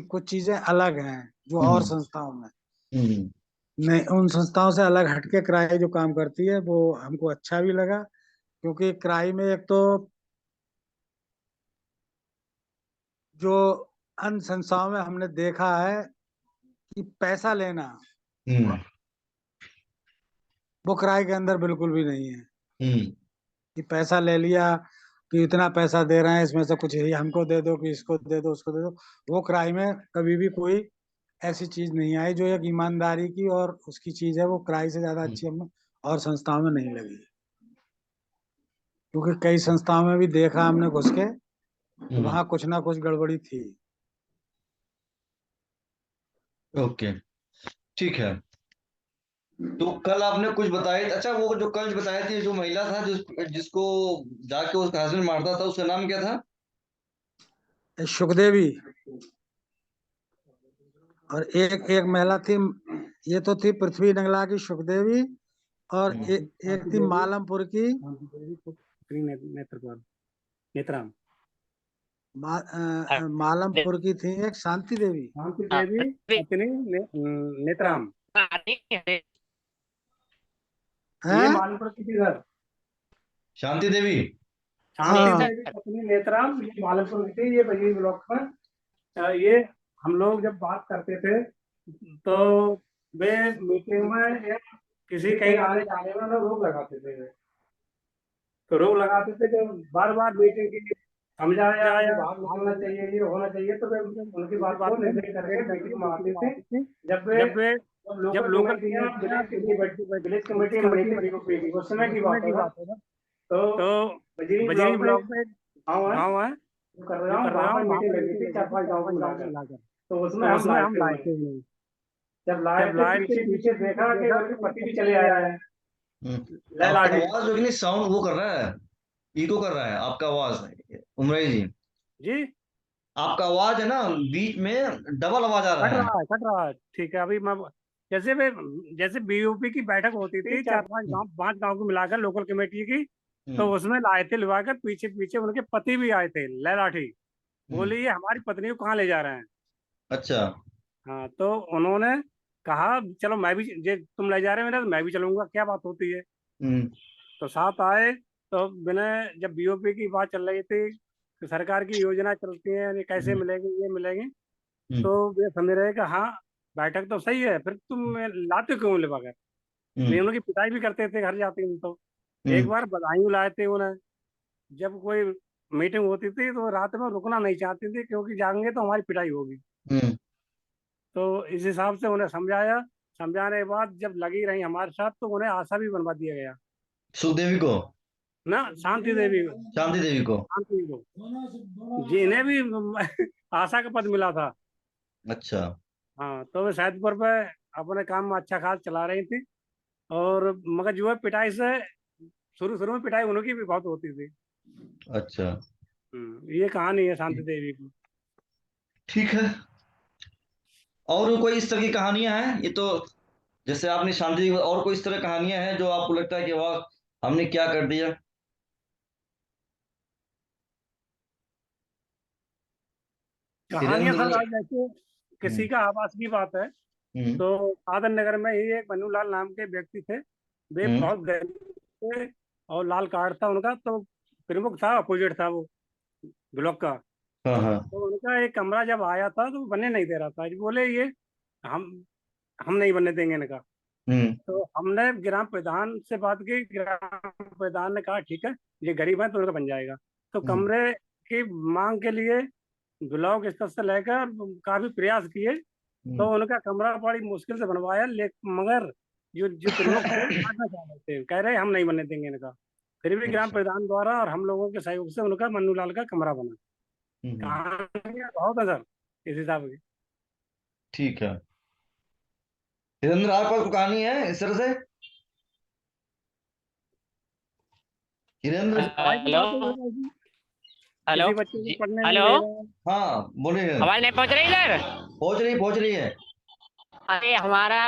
कुछ चीजें अलग हैं जो और हम्म। संस्थाओं में हम्म। नहीं। उन संस्थाओं से अलग हटके क्राई जो काम करती है, वो हमको अच्छा भी लगा। क्योंकि क्राइम में एक तो जो अन्य संस्थाओं में हमने देखा है कि पैसा लेना, वो क्राइम के अंदर बिल्कुल भी नहीं है कि पैसा ले लिया कि इतना पैसा दे रहे हैं, इसमें से कुछ ही हमको दे दो, कि इसको दे दो, उसको दे दो। वो क्राइम में कभी भी कोई ऐसी चीज नहीं आई जो एक ईमानदारी की और उसकी चीज है। वो क्राइम से ज्यादा अच्छी हमें और संस्थाओं में नहीं लगी, क्योंकि कई संस्थाओं में भी देखा हमने घुस के, वहां कुछ ना कुछ गड़बड़ी थी। ओके, ठीक है। तो कल आपने कुछ बताया, अच्छा वो जो कल बताए थे, जो महिला था जिसको जाके उसका हस्बैंड मारता था, उसका नाम क्या था? सुखदेवी। और एक महिला थी, ये तो थी पृथ्वी नंगला की सुखदेवी, और एक थी मालमपुर की नेत्राम। मालमपुर की थी एक शांति देवी। शांति देवी पत्नी नेत्राम। ये मालमपुर की थी सर, शांति देवी। शांति देवी पत्नी नेत्राम, ये मालमपुर की थी। ये बजरी ब्लॉक में ये हम लोग जब बात करते थे तो वे मीटिंग में या किसी कहीं आने जाने में ना रोक लगाते थे। तो रोक लगाते थे कि बार बार मीटिंग की समझाया या होना चाहिए, ये होना चाहिए, तो वे उनकी बात को नहीं करके मीटिंग में आते थे। जब लोकल विलेज कमेटी बनी उस समय की बात है। तो बजरी ब्लॉक में गाँव है कर रहा हूँ, वहाँ पर मीटिंग लगी थी 4-5 गाँव को मिलाकर। तो उसमें हम लाए थे। जब लाए थे पीछे देखा कि उनके पति भी चले आया है। आपका आवाज जो साउंड वो कर रहा है, इको कर रहा है आपका आवाज। उमराई जी, जी आपका आवाज है ना बीच में डबल आवाज आ रहा है। कट रहा है। ठीक है, अभी मैं जैसे बीओपी की बैठक होती थी 4-5 गाँव को मिलाकर लोकल कमेटी की, तो उसमें लाए थे लिवाकर। पीछे पीछे उनके पति भी आए थे लैलाठी। बोले ये हमारी पत्नी को कहाँ ले जा रहे हैं। अच्छा। हाँ, तो उन्होंने कहा चलो मैं भी, तुम ले जा रहे हो मेरा, तो मैं भी चलूंगा, क्या बात होती है। तो साथ आए। तो बिना, जब बीओपी की बात चल रही थी कि सरकार की योजना चलती है, ये कैसे मिलेगी, ये मिलेगी, तो वे समझ रहे कि हाँ बैठक तो सही है, फिर तुम लाते क्यों ले बगैर। नहीं, उनकी पिटाई भी करते थे घर जाते हैं। तो एक बार बधाई लाए थे उन्हें। जब कोई मीटिंग होती थी तो रात में रुकना नहीं चाहती थी, क्योंकि जाएंगे तो हमारी पिटाई होगी। तो इस हिसाब से उन्हें समझाया। समझाने के बाद जब लगी रही हमारे साथ, तो उन्हें आशा भी बनवा दिया गया। सुखदेवी को ना, शांति देवी को। शांति देवी को जी, इन्हें भी आशा का पद मिला था। अच्छा। हाँ, तो वे सैदपुर पे अपने काम में अच्छा खास चला रही थी। और मगर जो है पिटाई से, शुरू में पिटाई उनकी भी बहुत होती थी। अच्छा, ये कहानी है शांति देवी की। ठीक है। और कोई इस तरह की कहानियां हैं? ये तो जैसे आपने शांति देवी, और कोई इस तरह कहानियां हैं जो आपको लगता है कि वाह हमने क्या कर दिया? कहानियां सर, आज जैसे किसी का आवास की बात है, तो आदम नगर में ही एक मन्नूलाल नाम के व्यक्ति थे। वे बहुत गरीब थे और लाल कार्ड था उनका। तो प्रमुख था, अपोजिट था वो ब्लॉक का। तो उनका एक कमरा जब आया था तो बनने नहीं दे रहा था। बोले ये हम नहीं बनने देंगे इनका। तो हमने ग्राम प्रधान से बात की। ग्राम प्रधान ने कहा ठीक है, ये गरीब है तो उनका बन जाएगा। तो कमरे की मांग के लिए ब्लॉक स्तर से लेकर काफी प्रयास किए, तो उनका कमरा बड़ी मुश्किल से बनवाया। मगर जो प्रमुख थे काटना चाह रहे थे, कह रहे हम नहीं बनने देंगे इनका। फिर भी ग्राम प्रधान द्वारा और हम लोगों के सहयोग से उनका मन्नूलाल का कमरा बना। कहानियां बहुत है सर इस हिसाब की। ठीक है। हिरेंद्र, आपके पास कहानी है इस तरह से? हिरेंद्र, हेलो हेलो, हाँ बोलिए। आवाज नहीं पहुंच रही सर? पहुंच रही है। अरे हमारा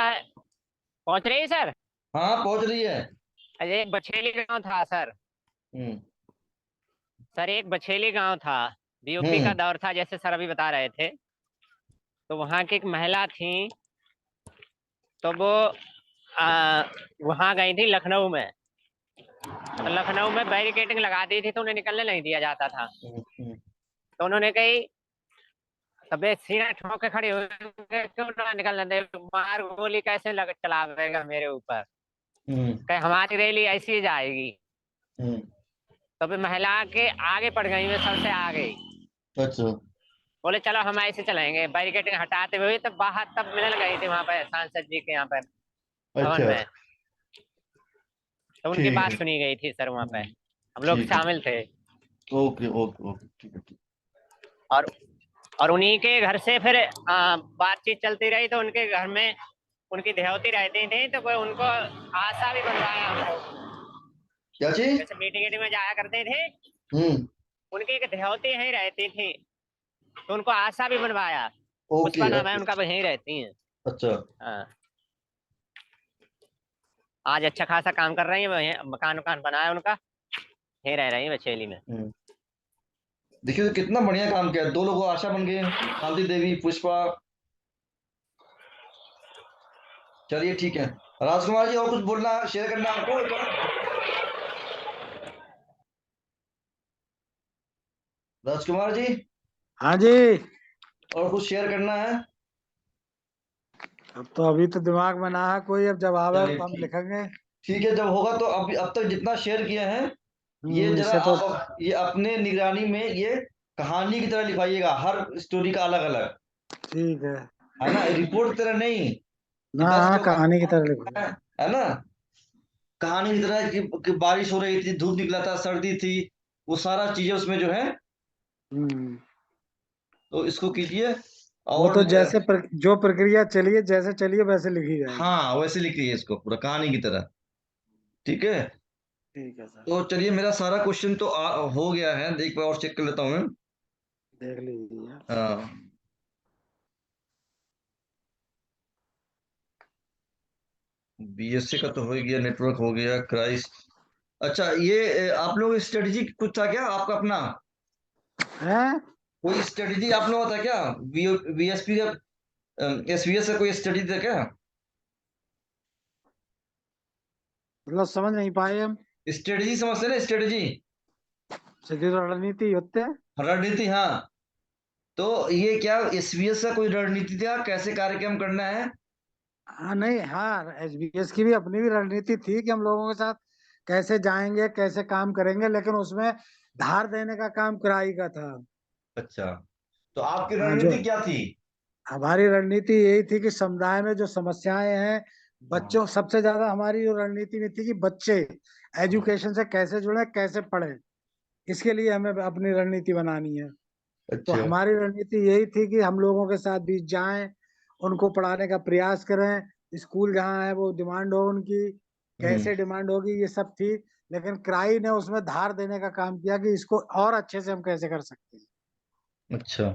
पहुंच रही है सर? हाँ पहुंच रही है। अरे एक बछेली गांव था सर। सर एक बछेली गांव था, बीओपी का दौर था जैसे सर अभी बता रहे थे। तो वहां की एक महिला थी, तो वो वहां गई थी लखनऊ में। तो लखनऊ में बैरिकेडिंग लगा दी थी तो उन्हें निकलने नहीं दिया जाता था। हम्म, तो उन्होंने कही तबे सीना ठोक के खड़े हो गए, क्यों ना निकलने दे, मार गोली कैसे चलावेगा मेरे ऊपर, कहे हमारी रैली ऐसी ही जाएगी। तो फिर महिला के आगे पड़ गई, मैं सबसे आगे। अच्छा। बोले चलो हम ऐसे चलेंगे, बैरिकेडिंग हटाते हुए। तब बाहर तब मिलन गई थी वहां पर सांसद जी के यहाँ पर भवन अच्छा में, तो उनकी ठीक बात है। सुनी गई थी सर वहां पे, हम लोग ठीक है। शामिल थे। ओके ओके ओके ठीक है ठीक। और उन्हीं के घर से फिर बातचीत चलती रही। तो उनके घर में उनकी देहौती रहती थी, तो कोई उनको आशा भी बनवाया हमको। क्या चीज? जैसे मीटिंग में जाया करते थे, उनकी एक देहौती यहीं रहती थी, तो उनको आशा भी बनवाया। ओके पुष्पा नाम है ओके। उनका, वहीं रहती हैं। अच्छा। हाँ, आज अच्छा खासा काम कर रही है, वहीं मकान वकान बनाया उनका, यहीं रह रही है बछेली में। देखिए तो कितना बढ़िया काम किया, 2 लोगों आशा बन गए, शांति देवी, पुष्पा। चलिए ठीक है। राजकुमार जी और कुछ बोलना शेयर करना आपको? राजकुमार जी हाँ जी। और कुछ शेयर करना है? अब तो अभी तो दिमाग में ना है कोई, अब जब आवे चलिए तो हम लिखेंगे। ठीक है, जब होगा तो अभी अब तक जितना शेयर किए हैं ये जरा इसे तो आप ये अपने निगरानी में ये कहानी की तरह लिखवाइएगा, हर स्टोरी का अलग अलग, ठीक है है ना? रिपोर्ट की तरह नहीं कि ना, 10 हाँ लोग कहानी की तरह लिखो। है ना, कहानी की तरह कि बारिश हो रही थी, धूप निकला था, सर्दी थी, वो सारा चीजें उसमें जो है, हम्म तो इसको कीजिए। वो और तो जैसे जो प्रक्रिया चलिए, जैसे चलिए वैसे लिखी जाएगी। हाँ वैसे लिखिए इसको पूरा कहानी की तरह। ठीक है। ठीक है सर। तो चलिए मेरा सारा क्वेश्चन तो हो गया है, एक बार और चेक कर लेता हूँ मैं। देख लीजिए। हाँ बीएससी का तो हो ही गया, नेटवर्क हो गया, क्राइस्ट। अच्छा ये आप लोग स्ट्रेटजी कुछ था क्या आपका अपना? हैं? कोई स्ट्रेटजी आप लोगों का था क्या? बीएसपी का, एसवीएस का कोई स्ट्रेटजी था क्या? मतलब समझ नहीं पाए हम। स्ट्रेटजी समझते ना, स्ट्रेटजी, सीधी रणनीति होते हैं। रणनीति, हाँ। तो ये क्या एसवीएस का कोई रणनीति था, कैसे कार्यक्रम करना है? हाँ नहीं, हाँ एसबीएस की भी अपनी भी रणनीति थी कि हम लोगों के साथ कैसे जाएंगे, कैसे काम करेंगे, लेकिन उसमें धार देने का काम कराई का था। अच्छा, तो आपकी हाँ, जो रणनीति क्या थी? हमारी रणनीति यही थी कि समुदाय में जो समस्याएं हैं, बच्चों, सबसे ज्यादा हमारी जो रणनीति में थी कि बच्चे एजुकेशन से कैसे जुड़े, कैसे पढ़े, इसके लिए हमें अपनी रणनीति बनानी है। तो अच्छा। हमारी रणनीति यही थी कि हम लोगों के साथ बीच जाएं, उनको पढ़ाने का प्रयास करें, स्कूल जहाँ है वो डिमांड हो उनकी, हम्म। कैसे डिमांड होगी, ये सब थी। लेकिन क्राई ने उसमें धार देने का काम किया कि इसको और अच्छे से हम कैसे कर सकते हैं, अच्छा।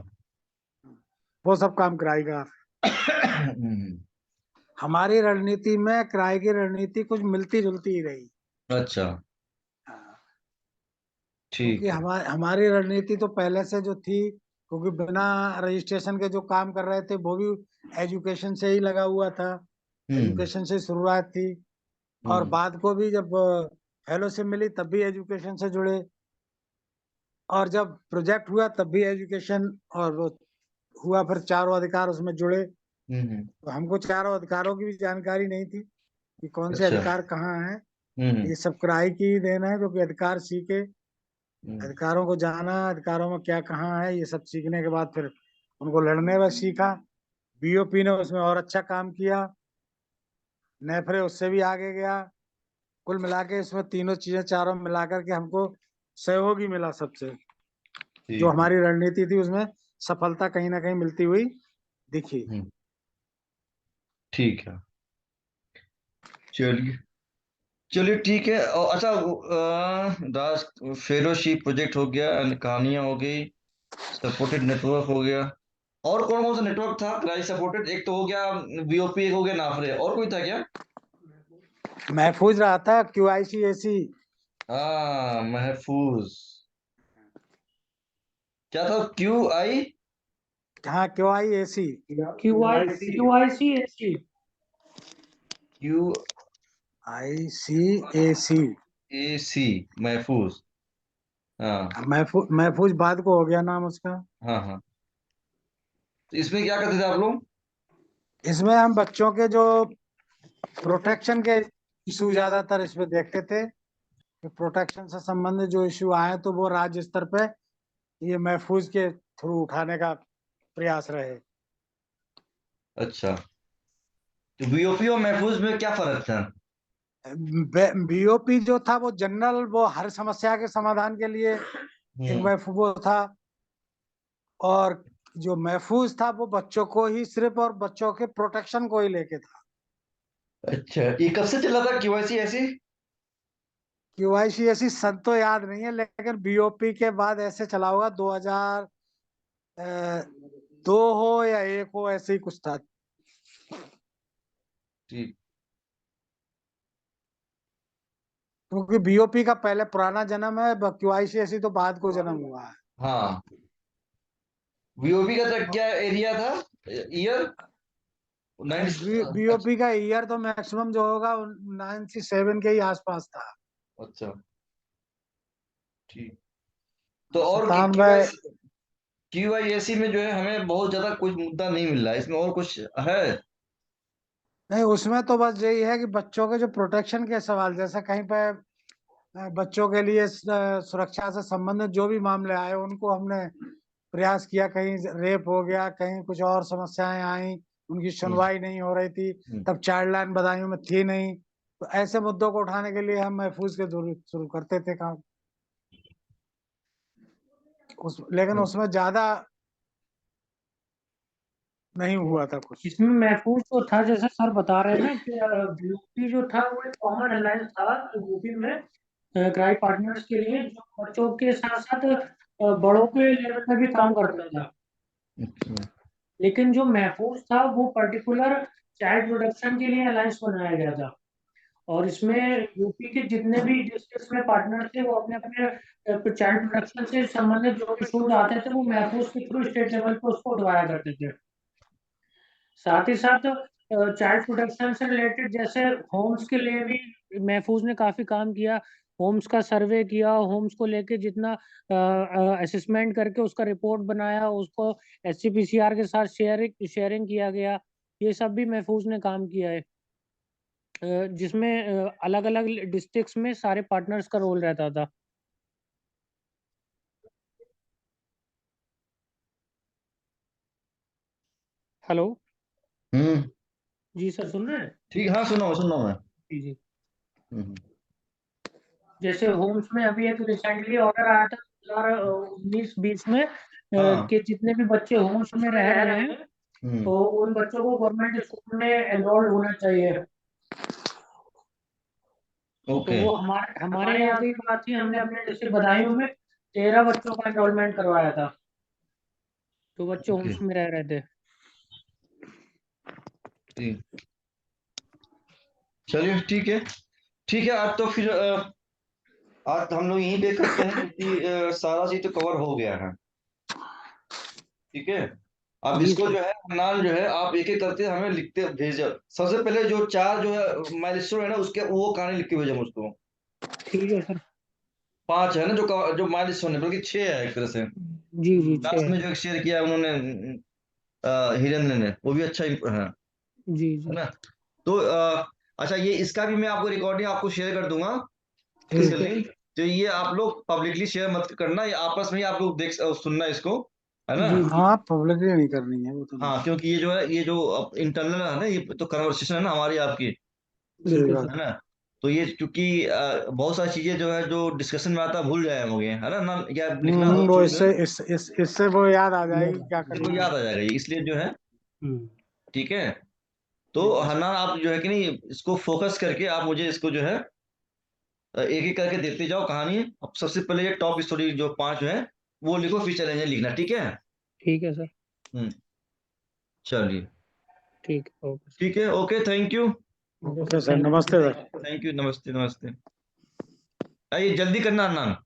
वो सब काम क्राई का। हम्म, हमारी रणनीति में क्राई की रणनीति कुछ मिलती जुलती ही रही। अच्छा हाँ, क्योंकि ठीक है। हमारी रणनीति तो पहले से जो थी, क्योंकि बिना रजिस्ट्रेशन के जो काम कर रहे थे वो भी एजुकेशन से ही लगा हुआ था, हम्म। एजुकेशन से शुरुआत थी। और हम्म। बाद को भी जब फेलोशिप मिली तब भी एजुकेशन से जुड़े, और जब प्रोजेक्ट हुआ तब भी एजुकेशन, और वो हुआ फिर चारों अधिकार उसमें जुड़े। हम्म। तो हमको चारों अधिकारों की भी जानकारी नहीं थी कि कौन से अच्छा। अधिकार कहाँ हैं। हम्म। ये सब क्राई की ही देन है, क्योंकि अधिकार सीखे, हम्म। अधिकारों को जाना, अधिकारों में क्या कहाँ है, ये सब सीखने के बाद फिर उनको लड़ने में सीखा। बीओपी ने उसमें और अच्छा काम किया, नेफरे उससे भी आगे गया। कुल मिला के इसमें तीनों चीजें, चारों मिला करके हमको सहयोग ही मिला सबसे। जो ठीक है। हमारी रणनीति थी उसमें सफलता कहीं ना कहीं मिलती हुई दिखी। ठीक है। चलिए चलिए ठीक है। और अच्छा दास फेलोशिप प्रोजेक्ट हो गया, कहानियां हो गई, सपोर्टेड नेटवर्क हो गया, और कौन कौन सा नेटवर्क था क्राई सपोर्टेड? एक तो हो गया बीओपी, एक हो गया नाफरे, और कोई था क्या? महफूज रहा था QICAC। हाँ महफूज। क्या था? हाँ QIAC। QICAC। Q ICAC। AC महफूज। हाँ महफूज बाद को हो गया नाम उसका। हाँ हाँ। तो इसमें क्या करते थे आप लोग? इसमें हम बच्चों के जो प्रोटेक्शन के इशू ज्यादातर इसमें देखते थे, कि प्रोटेक्शन से संबंधित जो इशू आए तो वो राज्य स्तर पे ये महफूज के थ्रू उठाने का प्रयास रहे। अच्छा, तो BOP और महफूज में क्या फर्क था? बीओपी जो था वो जनरल, वो हर समस्या के समाधान के लिए एक महफूज वो था, और जो महफूज था वो बच्चों को ही सिर्फ और बच्चों के प्रोटेक्शन को ही लेके था। अच्छा, ये कब से चला था KYC ऐसी? क्यूआईसी ऐसी सन तो याद नहीं है, लेकिन बीओपी के बाद ऐसे चला होगा 2002 हो या 1 हो, ऐसे ही कुछ था। ठीक। क्योंकि बीओपी का पहले पुराना जन्म है, क्यूआईसी ऐसी तो बाद को जन्म हुआ है। हाँ, BOP का तो क्या एरिया था, ईयर? 90। बीओपी का ईयर तो मैक्सिमम जो होगा 97 के ही आसपास था। अच्छा, ठीक। तो और सतानवे। QIAC में जो है हमें बहुत ज्यादा कुछ मुद्दा नहीं मिल रहा है, इसमें और कुछ है? नहीं, उसमें तो बस यही है कि बच्चों के जो प्रोटेक्शन के सवाल, जैसे कहीं पे बच्चों के लिए सुरक्षा से संबंधित जो भी मामले आए उनको हमने प्रयास किया। कहीं रेप हो गया, कहीं कुछ और समस्याएं आई, उनकी सुनवाई नहीं हो रही थी, तब चाइल्ड लाइन बदायूं में थी नहीं, तो ऐसे मुद्दों को उठाने के लिए हम महफूज के शुरू करते थे काम। लेकिन उसमें ज्यादा नहीं हुआ था कुछ। इसमें महफूज तो था, जैसे सर बता रहे हैं ना कि यूपी जो था वो एक कॉमन अलायंस था यूपी में क्राइम पार्टनर्स के लिए, जो बच्चों के साथ साथ बड़ों के लेवल पे भी काम करता था। अच्छा। लेकिन जो महफूज था वो पर्टिकुलर चाइल्ड प्रोटेक्शन के लिए अलायंस बनाया गया था, और इसमें यूपी के जितने भी डिस्ट्रिक्ट में पार्टनर थे वो अपने अपने चाइल्ड प्रोटेक्शन से संबंधित जो इशूज आते थे वो महफूज के थ्रू स्टेट लेवल पे उसको उठवाया करते थे। साथ ही साथ चाइल्ड प्रोटेक्शन से रिलेटेड जैसे होम्स के लिए भी महफूज ने काफी काम किया। होम्स का सर्वे किया, होम्स को लेके जितना असेसमेंट करके उसका रिपोर्ट बनाया, उसको SCPCR के साथ शेयरिंग किया गया। ये सब भी महफूज ने काम किया है, जिसमें अलग अलग डिस्ट्रिक्ट्स में सारे पार्टनर्स का रोल रहता था। हेलो हम्म। जी सर, सुन रहे हैं? ठीक, हाँ सुन रहा हूँ मैं। जी जी। हम्म। जैसे होम्स में अभी एक रिसेंटली ऑर्डर आया था 2019-20 में हाँ। कि जितने भी बच्चे होम्स में रह रहे हैं तो उन बच्चों को गवर्नमेंट स्कूल में एनरोल्ड होना चाहिए। तो ओके। वो हमारे यहाँ की बात थी, हमने अपने डिस्ट्रिक्ट बदायूं में 13 बच्चों का एनरोलमेंट करवाया था, तो बच्चे ओके, होम्स में रह रहे थे। ठीक। चलिए ठीक है, ठीक है। आज तो फिर आज हम लोग यहीं पे करते हैं, क्योंकि सारा चीज तो कवर हो गया है। ठीक है, अब जी इसको सर। जो है नाम जो है आप एक एक करके हमें लिखते भेजो। सबसे पहले जो 4 जो है माइलस्टोन है ना, उसके वो कहानी लिख के भेजो मुझको। ठीक है सर। 5 है ना जो माइलस्टोन है, बल्कि 6 है एक तरह से। जी जी, 6 लास्ट है। में जो एक शेयर किया है उन्होंने, हिरेंद्र ने, वो भी अच्छा है जी है जी। ना? तो अच्छा, ये इसका भी मैं आपको रिकॉर्डिंग आपको शेयर कर दूंगा ठीक इसका है। लिंक। तो ये आप लोग पब्लिकली शेयर मत करना, ये आपस में ही आप लोग देख सुनना इसको, है ना? जी जी। हाँ, पब्लिकली नहीं करनी है वो तो। हाँ, क्योंकि ये जो है, ये जो इंटरनल है ना, ये तो कन्वर्सेशन है ना हमारी आपकी, सही बिल्कुल बात। सर। है ना? तो ये क्योंकि बहुत सारी चीजें जो है जो डिस्कशन में आता भूल जाए है ना, ना या लिखना हो वो शुरू में, इससे वो याद आ जाएगी क्या इसको करना है। याद आ जाएगा ये, इसलिए जो है। हम्म। ठीक है, तो ठीक है। हरना आप जो है कि नहीं, इसको फोकस करके आप मुझे इसको जो है एक एक करके देते जाओ कहानी। अब सबसे पहले ये टॉप स्टोरी जो 5 जो है वो लिखो, फिर चैलेंज लिखना, ठीक है? ठीक है सर। हम्म। चलिए, ठीक है, ओके। ठीक है, okay, thank you. Okay sir, नमस्ते सर। थैंक यू, नमस्ते नमस्ते। आइए जल्दी करना, अन्ना।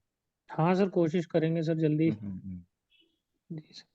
हाँ सर, कोशिश करेंगे सर जल्दी। हम्म। जी सर।